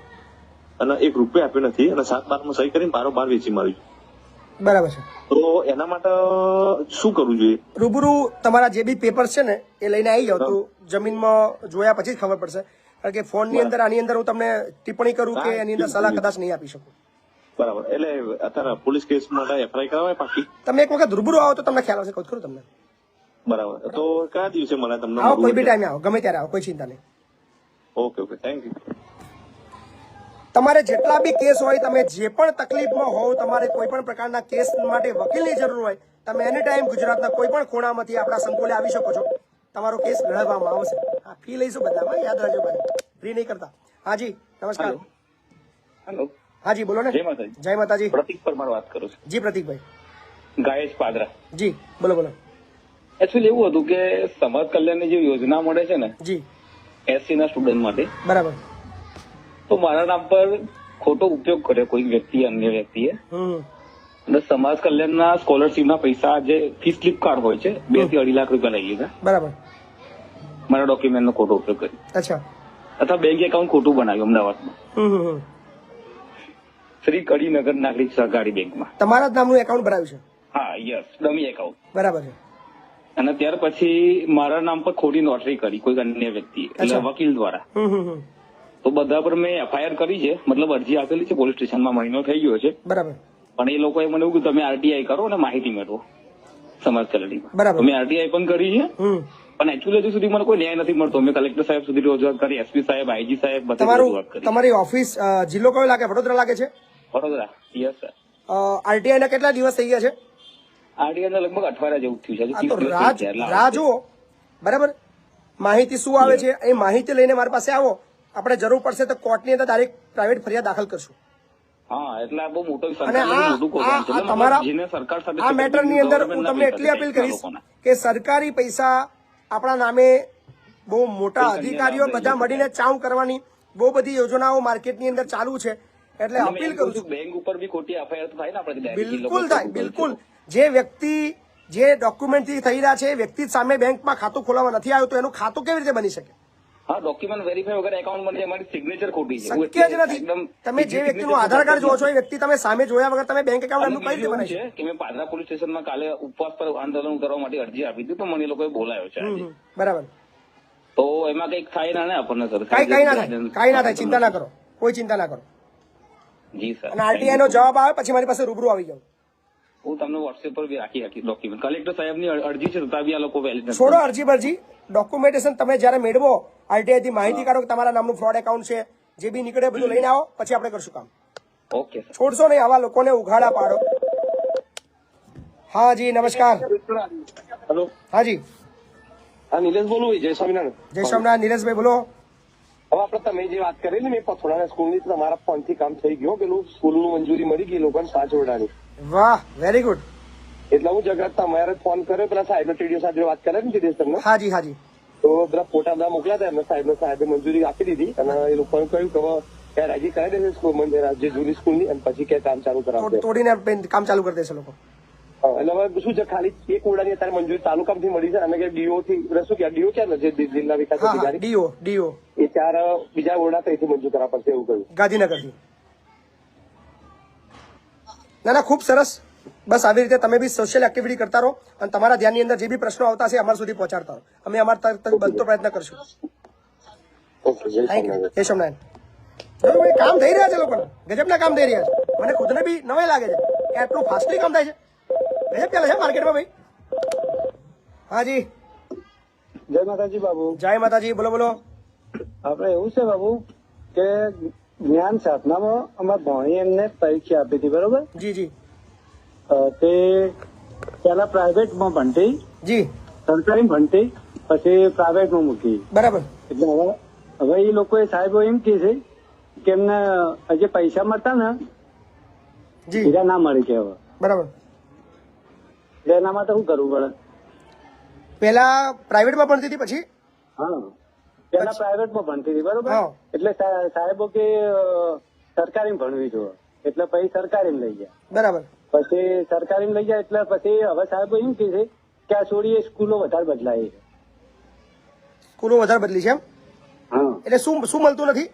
અને 1 રૂપિયા આપ્યો નથી અને 7/12 સહી કરીને બારોબાર વેચી માર્યું. બરાબર છે. તો એના માટે શું કરવું જોઈએ? રૂબરૂ તમારા જે બી પેપર છે ને એ લઈને આવી જાવ તો જમીનમાં જોયા પછી જ ખબર પડશે. કારણ કે ફોન ની અંદર આની અંદર હું તમને ટિપ્પણી કરું કે એની અંદર સલાહ કદાચ નહીં આપી શકું. બરાબર. એટલે અત્યારે પોલીસ કેસ માટે એફઆઈઆર કરાવાય પાકી? તમે એક વખત રૂબરૂ આવો તો તમને ખ્યાલ આવશે. કહું ખરું તમને. બરાબર. તો કયા દિવસે મળે તમને? આવો, કોઈ બી ટાઈમે આવો, ગમે ત્યારે આવો, કોઈ ચિંતા નહીં. Okay okay, thank you. તમારે જેટલા બી કેસ હોય, તમે જે પણ તકલીફમાં હોવ, તમારે કોઈ પણ પ્રકારના કેસ માટે વકીલની જરૂર હોય, તમે એની ટાઈમ ગુજરાતના કોઈ પણ ખૂણામાંથી આપણા સંકુલે આવી શકો છો. તમારો કેસ લડવામાં આવશે. હા, ફી લઈશું બધામાં, યાદ રાખજો ભાઈ, ફ્રી નહીં કરતા. હાજી, નમસ્કાર. હેલો. હાજી, બોલો ને. જય માતાજી. જય માતાજી. પ્રતિક પરમાર વાત કરું છું. જી પ્રતિકભાઈ. ગાયેશ પાદરા. જી, બોલો બોલો. એકચ્યુઅલી એવું હતું કે સમાજ કલ્યાણની જે યોજના મળે છે ને, જી, SC ના સ્ટુડન્ટ માટે, બરાબર, તો મારા નામ પર ખોટો ઉપયોગ કર્યો કોઈ વ્યક્તિએ, અન્ય વ્યક્તિએ, અને સમાજ કલ્યાણના સ્કોલરશીપના પૈસા જે ફી સ્લીપ કાર્ડ હોય છે 2 થી 2.5 લાખ રૂપિયા લઈ લીધા. બરાબર. મારા ડોક્યુમેન્ટનો ખોટો ઉપયોગ કર્યો. અચ્છા. અથવા બેંક એકાઉન્ટ ખોટું બનાવ્યું અમદાવાદમાં, શ્રી કડીનગર નાગરિક સહકારી બેંકમાં. તમારા જ નામનું એકાઉન્ટ બનાવ્યું છે? હા, યસ, ડમી એકાઉન્ટ. બરાબર છે. અને ત્યાર પછી મારા નામ પર ખોટી નોટરી કરી કોઈ અન્ય વ્યક્તિ, એટલે વકીલ દ્વારા. તો બધા પર મેં એફઆઈઆર કરી છે, મતલબ અરજી આપેલી છે પોલીસ સ્ટેશનમાં, મહિનો થઈ ગયો છે. બરાબર. પણ એ લોકોએ મને એવું કે તમે RTI કરો અને માહિતી મેળવો. સમાજ કલ્યાણીમાં. બરાબર. અમે આરટીઆઈ પણ કરી છે, પણ એકચ્યુઅલી હજુ સુધી મને કોઈ ન્યાય નથી મળતો. અમે કલેક્ટર સાહેબ સુધી રજૂઆત કરી, એસપી સાહેબ, આઈજી સાહેબ બધે રજૂઆત કરી. તમારી ઓફિસ જિલ્લો કયો લાગે? વડોદરા લાગે છે? વડોદરા. Yes sir. આરટીઆઈ ના કેટલા દિવસ થઈ ગયા છે? આરટીઆઈ ના લગભગ અઠવાડિયા જેવું થયું છે. તો રાહ જુઓ. બરાબર. માહિતી શું આવે છે એ માહિતી લઈને મારી પાસે આવો. આપણે જરૂર પડશે તો કોર્ટની અંદર ડાયરેક્ટ પ્રાઇવેટ ફરિયાદ દાખલ કરશું. હા, એટલે આ બહુ મોટો અને સરકાર આ મેટર ની અંદર હું તમને એટલી અપીલ કરીશ કે સરકારી પૈસા આપણા નામે બહુ મોટા અધિકારીઓ બધા મળીને ચાઉ કરવાની બહુ બધી યોજનાઓ માર્કેટની અંદર ચાલુ છે. એટલે અપીલ કરું છું, બેંક ઉપર બી ખોટી એફઆઈઆર થાય ને આપણે. બિલકુલ થાય, બિલકુલ. જે વ્યક્તિ જે ડોક્યુમેન્ટ થી થઈ રહ્યા છે એ વ્યક્તિ સામે બેંકમાં ખાતું ખોલાવવા નથી આવ્યું તો એનું ખાતું કેવી રીતે બની શકે? હા, ડોક્યુમેન્ટ વેરીફાઈ વગર એકાઉન્ટ બની જાય, અમારી સિગ્નેચર ખોટી છે. શક્ય જ નથી. તમે જે વ્યક્તિનું આધાર કાર્ડ જોવો છો એ વ્યક્તિ તમે સામે જોયા વગર તમે બેંક એકાઉન્ટ એમનું કઈ રીતે બનાવી છે કે મેં પાદરા પોલીસ સ્ટેશનમાં કાલે ઉપવાસ પર આંદોલન કરવા માટે અરજી આપી હતી, તો મને એ લોકોએ બોલાયો છે આજે. બરાબર. તો એમાં કઈક થાય ના ને આપણને સર? કઈ ના થાય, ચિંતા ના કરો, કોઈ ચિંતા ના કરો. જી સર. અને આરટીઆઈ નો જવાબ આવે પછી મારી પાસે રૂબરૂ આવી જાવ. હું તમને વોટ્સએપ પર બી રાખી ડોક્યુમેન્ટ. કલેક્ટર સાહેબની અરજી છે, તો બી આ લોકો વેલિડ છોડો અરજી બરજી. ડોક્યુમેન્ટેશન તમે જયારે મેળવો, આરટીઆઈ થી માહિતી કાઢો કે તમારા નામનું ફ્રોડ એકાઉન્ટ છે, જે બી નીકળે બધું લઈને આવો, પછી આપણે કરશું કામ. ઓકે. છોડશો નહીં, આવા લોકોને ઉઘાડા પાડો. હા જી, નમસ્કાર. હેલો. હા જી. હા, નિલેશ બોલું. જય સ્વામિનારાયણ. જય સ્વામિનારાયણ. નિલેશભાઈ બોલો. હવે આપણે તમે જે વાત કરેલી ને પથોડાના સ્કૂલની, તમારા ફોન થી કામ થઈ ગયો. પેલું સ્કૂલનું મંજૂરી મળી ગઈ લોકોને 5 ઓરડાની. વાહ, વેરી ગુડ. એટલે હું જગત તમારે ફોન કર્યો, પેલા સાહેબ ટીડીઓ સાથે વાત કરે ને જીતેશ તમને. હાજી હાજી. તો પેલા ફોટા બધા મોકલ્યા હતા એમને સાહેબે મંજૂરી આપી દીધી અને એ લોકોને કહ્યું કે રાજી કરાવી દેશે સ્કૂલ જે જૂની સ્કૂલની, અને પછી કે કામ ચાલુ કરાવશે. તોડીને કામ ચાલુ કરી દેશે લોકો. એટલે હવે શું છે, ખાલી એક ઓરડાની અત્યારે મંજૂરી તાલુકામાંથી મળી છે. અને કે ડીઓ થી શું કે ડીઓ ક્યાં જે જિલ્લા વિકાસ અધિકારી ડીઓ એ 4 બીજા ઓરડા ત્યાંથી મંજૂર કરવા પડશે એવું કહ્યું, ગાંધીનગરથી. ના, ખૂબ સરસ. બસ આવી રીતે તમે બી સોશિયલ એક્ટિવિટી કરતા રહો અને તમારા ધ્યાનની અંદર જે બી પ્રશ્નો આવતા હશે અમારા સુધી પહોંચાડતા રહો. અમે અમારા તરફ બનતો પ્રયત્ન કરશું. Thank you. જય સ્વામિનારાયણ. કામ થઈ રહ્યા છે લોકોને, ગજબના કામ થઈ રહ્યા છે. મને ખુદને બી નવાઈ લાગે છે કે આટલું ફાસ્ટલી કામ થાય છે. ગજબ ચાલે છે માર્કેટમાં ભાઈ. હા જી. જય માતાજી બાબુ. જય માતાજી. બોલો બોલો. આપડે એવું છે બાબુ કે જ્ઞાન સાધનામાં અમારા ભણી એમને પરીક્ષા આપી હતી, બરોબર? જી જી. તે પેલા પ્રાઇવેટમાં ભણતી, જી, સરકારી ભણતી, પછી પ્રાઇવેટમાં મૂકી. બરાબર. એટલે હવે એ લોકોએ સાહેબો એમ કે છે કે એમને જે પૈસા મળતા ને હીરા ના મળી કે હવે. બરાબર. એટલે એના માટે શું કરવું પડે? પેલા પ્રાઇવેટમાં ભણતી હતી, પછી પેલા પ્રાઇવેટમાં ભણતી હતી, બરોબર? એટલે સાહેબો કે સરકારી ભણવી જોઈએ, એટલે પછી સરકારી લઈ ગયા. બરાબર. પછી સરકારી લઈ ગયા એટલે પછી હવે સાહેબો એમ કે છે કે આ છોડી સ્કૂલો વધારે બદલાય છે. સ્કૂલો વધારે બદલી છે એમ? એટલે શું શું મળતું નથી?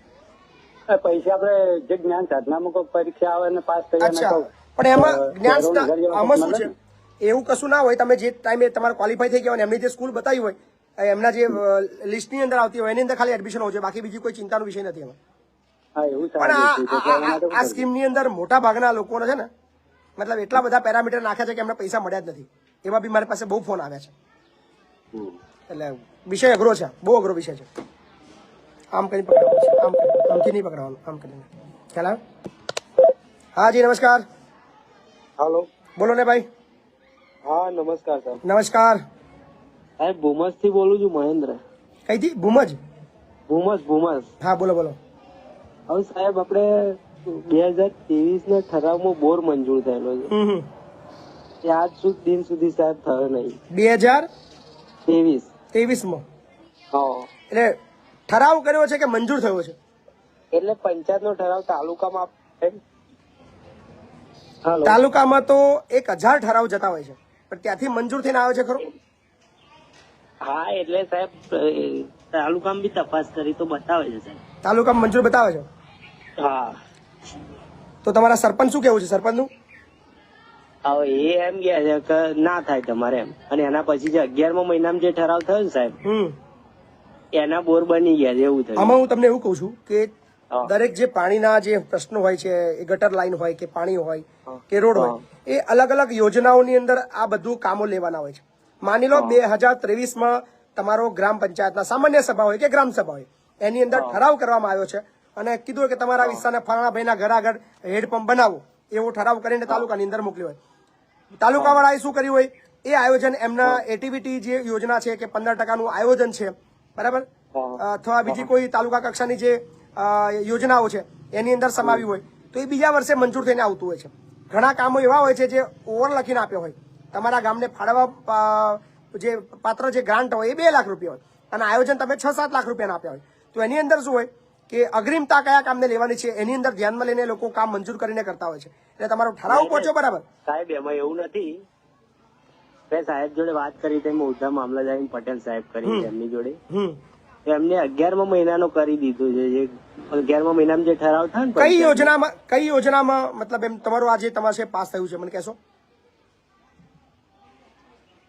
પૈસા આપણે જે જ્ઞાન સાધનામાં કોઈ પરીક્ષા આવે ને પાસ થઈ જાય. પણ એમાં જ્ઞાન આમાં શું છે, એવું કશું ના હોય. તમે જે ટાઈમે તમારે ક્વોલિફાઈ થઈ ગયા હોય એમની જે સ્કૂલ બતાવી હોય, એમના જે લિસ્ટની અંદર આવતી હોય એની અંદર ખાલી એડમિશન હોય છે, બાકી બીજી કોઈ ચિંતાનો વિષય નથી એમાં. પણ આ સ્કીમની અંદર મોટા ભાગના લોકોને છે ને, મતલબ એટલા બધા પેરામીટર નાખ્યા છે કે એમને પૈસા મળ્યા જ નથી. એવા બી મારી પાસે બહુ ફોન આવ્યા છે. એટલે વિષય અઘરો છે, બહુ અઘરો વિષય છે. આમ કરી પકડવાનું છે, આમથી નહીં પકડવાનું, આમ કરીને. ખ્યાલ આવે? હા જી, નમસ્કાર. હાલો, બોલો ને ભાઈ. હા નમસ્કાર સર. નમસ્કાર સાહેબ, ભૂમસ થી બોલું છું, મહેન્દ્ર. કઈથી? ભૂમજ? ભૂમસ. હા બોલો બોલો. હવે સાહેબ આપણે 2023 ના ઠરાવમાં બોર મંજૂર થયેલો છે, એ આજ દિન સુધી સાહેબ થયો નહીં. 2023 માં? હા. એટલે ઠરાવ કર્યો છે કે મંજૂર થયો છે? એટલે પંચાયત નો ઠરાવ તાલુકામાં, તાલુકામાં તો 1000 ઠરાવ જતા હોય છે, પણ ત્યાંથી મંજૂર થઈને આવે છે ખરો? હા, એટલે સાહેબ તાલુકામાં બી તપાસ કરી તો બતાવે છે સાહેબ. તાલુકામાં મંજૂર બતાવે છે? હા. તો તમારા સરપંચ શું કેવું છે? સરપંચ નું હવે એ એમ કે છે કે ના થાય તમારે એમ, અને એના પછી જે 11મા મહિનામાં જે ઠરાવ થયો ને સાહેબ, એના બોર બની ગયા છે એવું થયું. આમાં હું તમને એવું કઉ છું કે દરેક જે પાણીના જે પ્રશ્નો હોય છે, એ ગટર લાઈન હોય કે પાણી હોય કે રોડ હોય, એ અલગ અલગ યોજનાઓની અંદર આ બધું કામો લેવાના હોય છે. માની લો 2023માં તમારો ગ્રામ પંચાયતના સામાન્ય સભા હોય કે ગ્રામ સભા હોય, એની અંદર ઠરાવ કરવામાં આવ્યો છે અને કીધું કે તમારા વિસ્તારના ફલાણાભાઈના ઘર આગળ હેડપંપ બનાવો, એવો ઠરાવ કરીને તાલુકાની અંદર મોકલ્યો હોય. તાલુકાવાળાએ શું કર્યું હોય, એ આયોજન એમના એટીવીટી જે યોજના છે કે 15% આયોજન છે, બરાબર, અથવા બીજી કોઈ તાલુકા કક્ષાની જે યોજનાઓ છે એની અંદર સમાવી હોય તો એ બીજા વર્ષે મંજૂર થઈને આવતું હોય છે. ઘણા કામો એવા હોય છે જે ઓવર લખીને આપ્યો હોય, તમારા ગામને ફાળવવા જે પાત્ર જે ગ્રાન્ટ હોય એ 2 લાખ રૂપિયા હોય અને આયોજન તમે 6-7 લાખ રૂપિયાના આપ્યા હોય, તો એની અંદર શું હોય કે અગ્રિમતા કયા કામને લેવાની છે એની અંદર ધ્યાનમાં લઈને લોકો કામ મંજૂર કરીને કરતા હોય છે. એટલે તમારો ઠરાવ પહોંચ્યો, બરાબર. સાહેબ એમાં એવું નથી, મેં સાહેબ જોડે વાત કરી હતી, મોટા મામલતદાર પટેલ સાહેબ કરી એમની જોડે, એમને 11મા મહિનાનો કરી દીધું છે. જે 11મા મહિનામાં જે ઠરાવ થાય ને, કઈ યોજનામાં મતલબ એમ તમારું આજે તમારે પાસ થયું છે, મને કહેશો?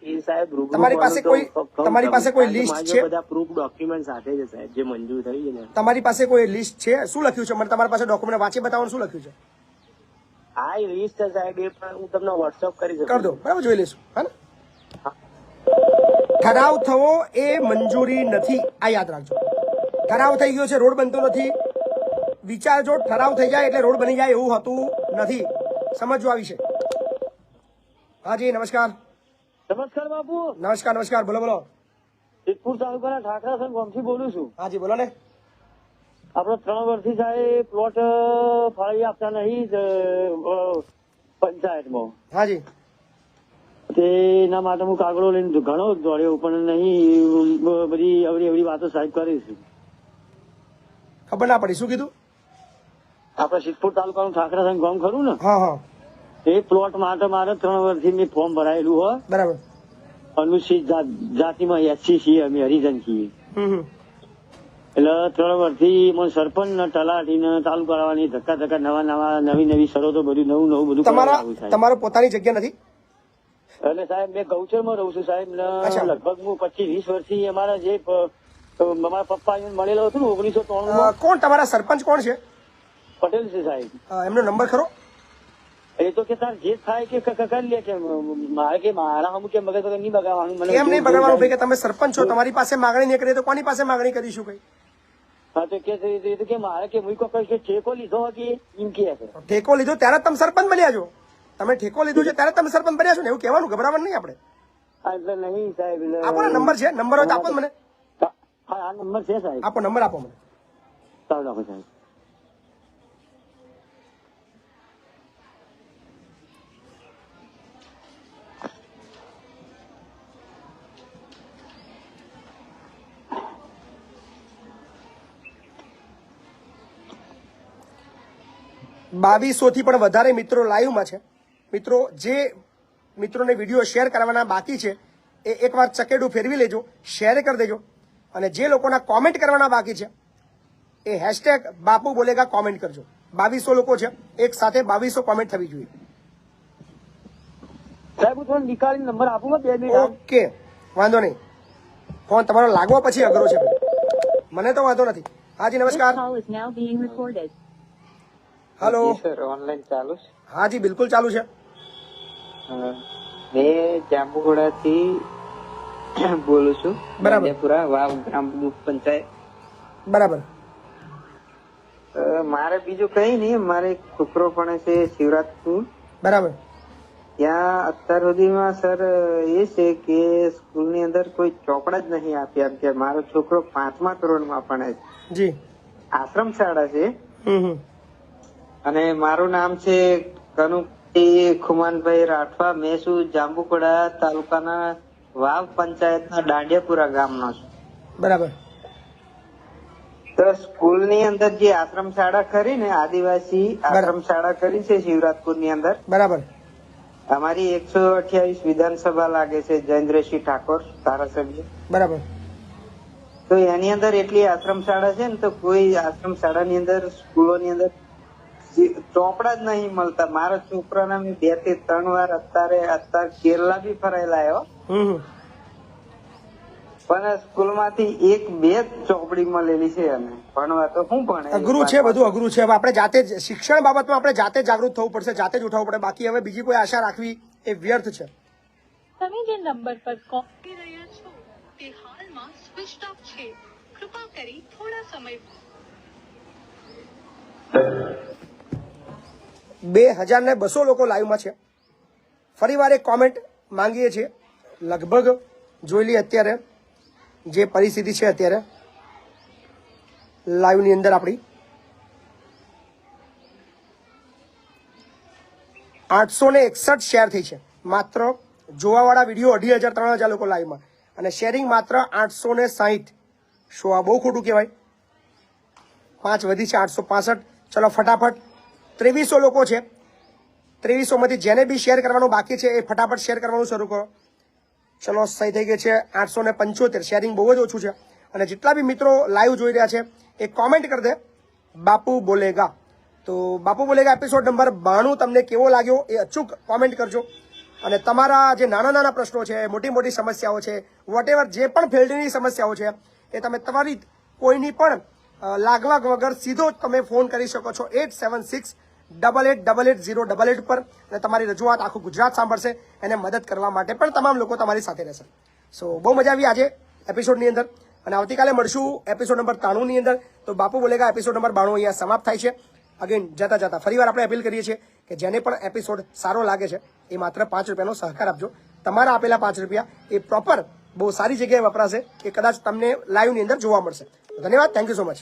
એ સાહેબ તમારી પાસે કોઈ લિસ્ટ છે? બધા પ્રૂફ ડોક્યુમેન્ટ સાથે છે સાહેબ, જે મંજૂર થઈ છે ને. તમારી પાસે કોઈ લિસ્ટ છે? શું લખ્યું છે? મને તમારી પાસે ડોક્યુમેન્ટ વાંચી બતાવો, શું લખ્યું છે? હા, એ લિસ્ટ છે સાહેબ, એ પણ હું તમને વોટ્સઅપ કરી શકું. કરી દો, બરાબર, જોઈ લઈશું. હા, ઠરાવ થવો એ મંજૂરી નથી, આ યાદ રાખજો. ઠરાવ થઈ ગયો છે, રોડ બનતો નથી. વિચારજો, ઠરાવ થઈ જાય એટલે રોડ બની જાય એવું હોતું નથી. સમજવા વિશે. હાજી, નમસ્કાર. નમસ્કાર બાપુ. નમસ્કાર. બોલો. જેતપુર તાલુકાના ઠાકરાસન ગામથી બોલું છું. હાજી, બોલો ને. આપડે 3 વર્ષથી સાહેબ પ્લોટ ફાળવી આપતા નહીં પંચાયતમાં. હાજી. તેના માટે હું કાગળો લઈને ઘણો દોડ્યો, પણ નહીં, બધી અવળી વાતો સાહેબ કરીશું. ખબર ના પડી, શું કીધું? આપડે જેતપુર તાલુકાનું ઠાકરાસન ગામ ખરું ને? હા. એ પ્લોટ માટે મારે 3 વર્ષથી મેં ફોર્મ ભરાયેલું હોય. બરાબર. અનુસૂચિત જાતિમાં SC છીએ અમે, હરિજન છીએ. એટલે 3 વર્ષથી મને સરપંચ ને તલાટી ને તાલુકા વાળાની ધક્કા નવી શરતો બધું નવું બધું. તમારો પોતાની જગ્યા નથી? એટલે સાહેબ મેં ગૌચરમાં રહું છું સાહેબ, લગભગ હું 25-20 વર્ષથી અમારા જે મારા પપ્પા મળેલો હતો ને 1993. કોણ તમારા સરપંચ કોણ છે? પટેલ છે સાહેબ. એમનો નંબર ખરો? એ તો કે તાર જે થાય કે કરી લે, કે મારા હમ કે મગજ નહીં બગાડવાનું. મને એમ નહીં બગાડવાનું ભાઈ, કે તમે સરપંચ છો, તમારી પાસે માગણી નહીં કરીએ તો કોની પાસે માગણી કરીશું કઈ? હા, તો કે મારે કે હું કોઈ ઠેકો લીધો કે એમ કે ઠેકો લીધો ત્યારે તમે સરપંચ બન્યા છો. તમે ઠેકો લીધું છે ત્યારે તમે સરપંચ બન્યા છો ને, એવું કહેવાનું, ગભરાવાનું નહીં આપણે. એટલે નહીં સાહેબ. આપો ને નંબર છે, નંબર હોય તો આપો મને. હા, નંબર છે સાહેબ. આપો નંબર, આપો મને. સારું, આપો સાહેબ. થી પણ વધારે મિત્રો લાઈવમાં છે. મિત્રો, જે મિત્રોને વિડીયો શેર કરવાના બાકી છે એ એકવાર ચકેડું ફેરવી લેજો, શેર કરી દેજો. અને જે લોકોના કોમેન્ટ કરવાના બાકી છે એ #બાપુ બોલેગા કોમેન્ટ કરજો. 2200 લોકો છે, એક સાથે 2200 કોમેન્ટ થવી જોઈએ. સાહેબ હું તમને નીકાળીને નંબર આપું, 2 મિનિટ. ઓકે, વાંધો નહીં. ફોન તમારો લાગવો પછી અઘરો છે, મને તો વાંધો નથી. હાજી, નમસ્કાર. હેલો સર, ઓનલાઈન ચાલુ છે? હાજી, બિલકુલ ચાલુ છે. મેં જાંબુઘોડા થી બોલું છું. બરાબર. વાવ ગ્રામ પંચાયત. બરાબર. મારે બીજું કઈ નહીં, મારે એક છોકરો પણ છે શિવરાજપુર. બરાબર. ત્યાં અત્યાર સુધીમાં સર એ છે કે સ્કૂલ ની અંદર કોઈ ચોપડા જ નહીં આપ્યા. કે મારો છોકરો 5મા ધોરણમાં ભણે છે. જી. આશ્રમ શાળા છે. અને મારું નામ છે કનુપતિ ખુમાનભાઈ રાઠવા. મેં શું જાંબુકડા તાલુકાના વાવ પંચાયતના દાંડિયાપુરા ગામનો છું. બરાબર. તો સ્કૂલ ની અંદર જે આશ્રમ શાળા ખરી ને, આદિવાસી આશ્રમ શાળા કરી છે શિવરાજપુર ની અંદર. બરાબર. અમારી 128 વિધાનસભા લાગે છે, જયેન્દ્રસિંહ ઠાકોર ધારાસભ્ય. બરાબર. તો એની અંદર એટલી આશ્રમ શાળા છે ને, તો કોઈ આશ્રમ શાળા ની અંદર, સ્કૂલો ની અંદર ચોપડા જ નહીં મળતા. મારા છોકરાને મેં 2 થી 3 વાર અત્યારે કેરલા બી ફરાયેલા આવ્યો. પણ સ્કૂલમાંથી એક બે જ ચોપડી મળેલી છે અમે ભણવા તો શું ભણે અઘરું છે, બધું અઘરું છે. હવે આપણે જાતે જ શિક્ષણ બાબતમાં આપણે જાતે જાગૃત થવું પડશે, જાતે જ ઉઠાવવું પડે. બાકી હવે બીજી કોઈ આશા રાખવી એ વ્યર્થ છે. તમે જે નંબર પર કોલ કરી રહ્યા છો તે હાલમાં સ્વિચ ઓફ છે. કૃપા કરી થોડા સમય 2200 લોકો લાઈવમાં છે. ફરીવાર એક કોમેન્ટ માંગીએ છીએ. લગભગ જોઈ લઈએ અત્યારે જે પરિસ્થિતિ છે અત્યારે લાઈવની અંદર આપણી 861 શેર થઈ છે. માત્ર જોવાવાળા વિડીયો 2500-3000 લોકો લાઈવમાં અને શેરિંગ માત્ર 860. શું આ બહુ ખોટું કહેવાય? 5 વધી છે 865. ચલો ફટાફટ 2300 લોકો છે. 2300 માંથી જેને બી શેર કરવાનું બાકી છે એ ફટાફટ શેર કરવાનું શરૂ કરો. ચલો સહી થઈ ગઈ છે 875. શેરિંગ બહુ જ ઓછું છે. અને જેટલા બી મિત્રો લાઈવ જોઈ રહ્યા છે એ કોમેન્ટ કરી દે બાપુ બોલેગા. તો બાપુ બોલેગા એપિસોડ નંબર 92 તમને કેવો લાગ્યો એ અચૂક કોમેન્ટ કરજો. અને તમારા જે નાના નાના પ્રશ્નો છે, મોટી મોટી સમસ્યાઓ છે, વોટેવર જે પણ ફિલ્ડની સમસ્યાઓ છે એ તમે તમારી કોઈની પણ લાગવાગ વગર સીધો જ તમે ફોન કરી શકો છો 8768880888 પર. અને તમારી રજૂઆત આખું ગુજરાત સાંભળશે. એને મદદ કરવા માટે પણ તમામ લોકો તમારી સાથે રહેશે. સો બહુ મજા આવી આજે એપિસોડની અંદર. અને આવતીકાલે મળશું એપિસોડ નંબર 93 ની અંદર. તો બાપુ બોલેગા એપિસોડ નંબર 92 અહીંયા સમાપ્ત થાય છે. અગેન જતા ફરીવાર આપણે અપીલ કરીએ છીએ કે જેને પણ એપિસોડ સારો લાગે છે એ માત્ર 5 રૂપિયાનો સહકાર આપજો. તમારા આપેલા 5 રૂપિયા એ પ્રોપર બહુ સારી જગ્યાએ વપરાશે કે કદાચ તમને લાઈવની અંદર જોવા મળશે. ધન્યવાદ. Thank you so much.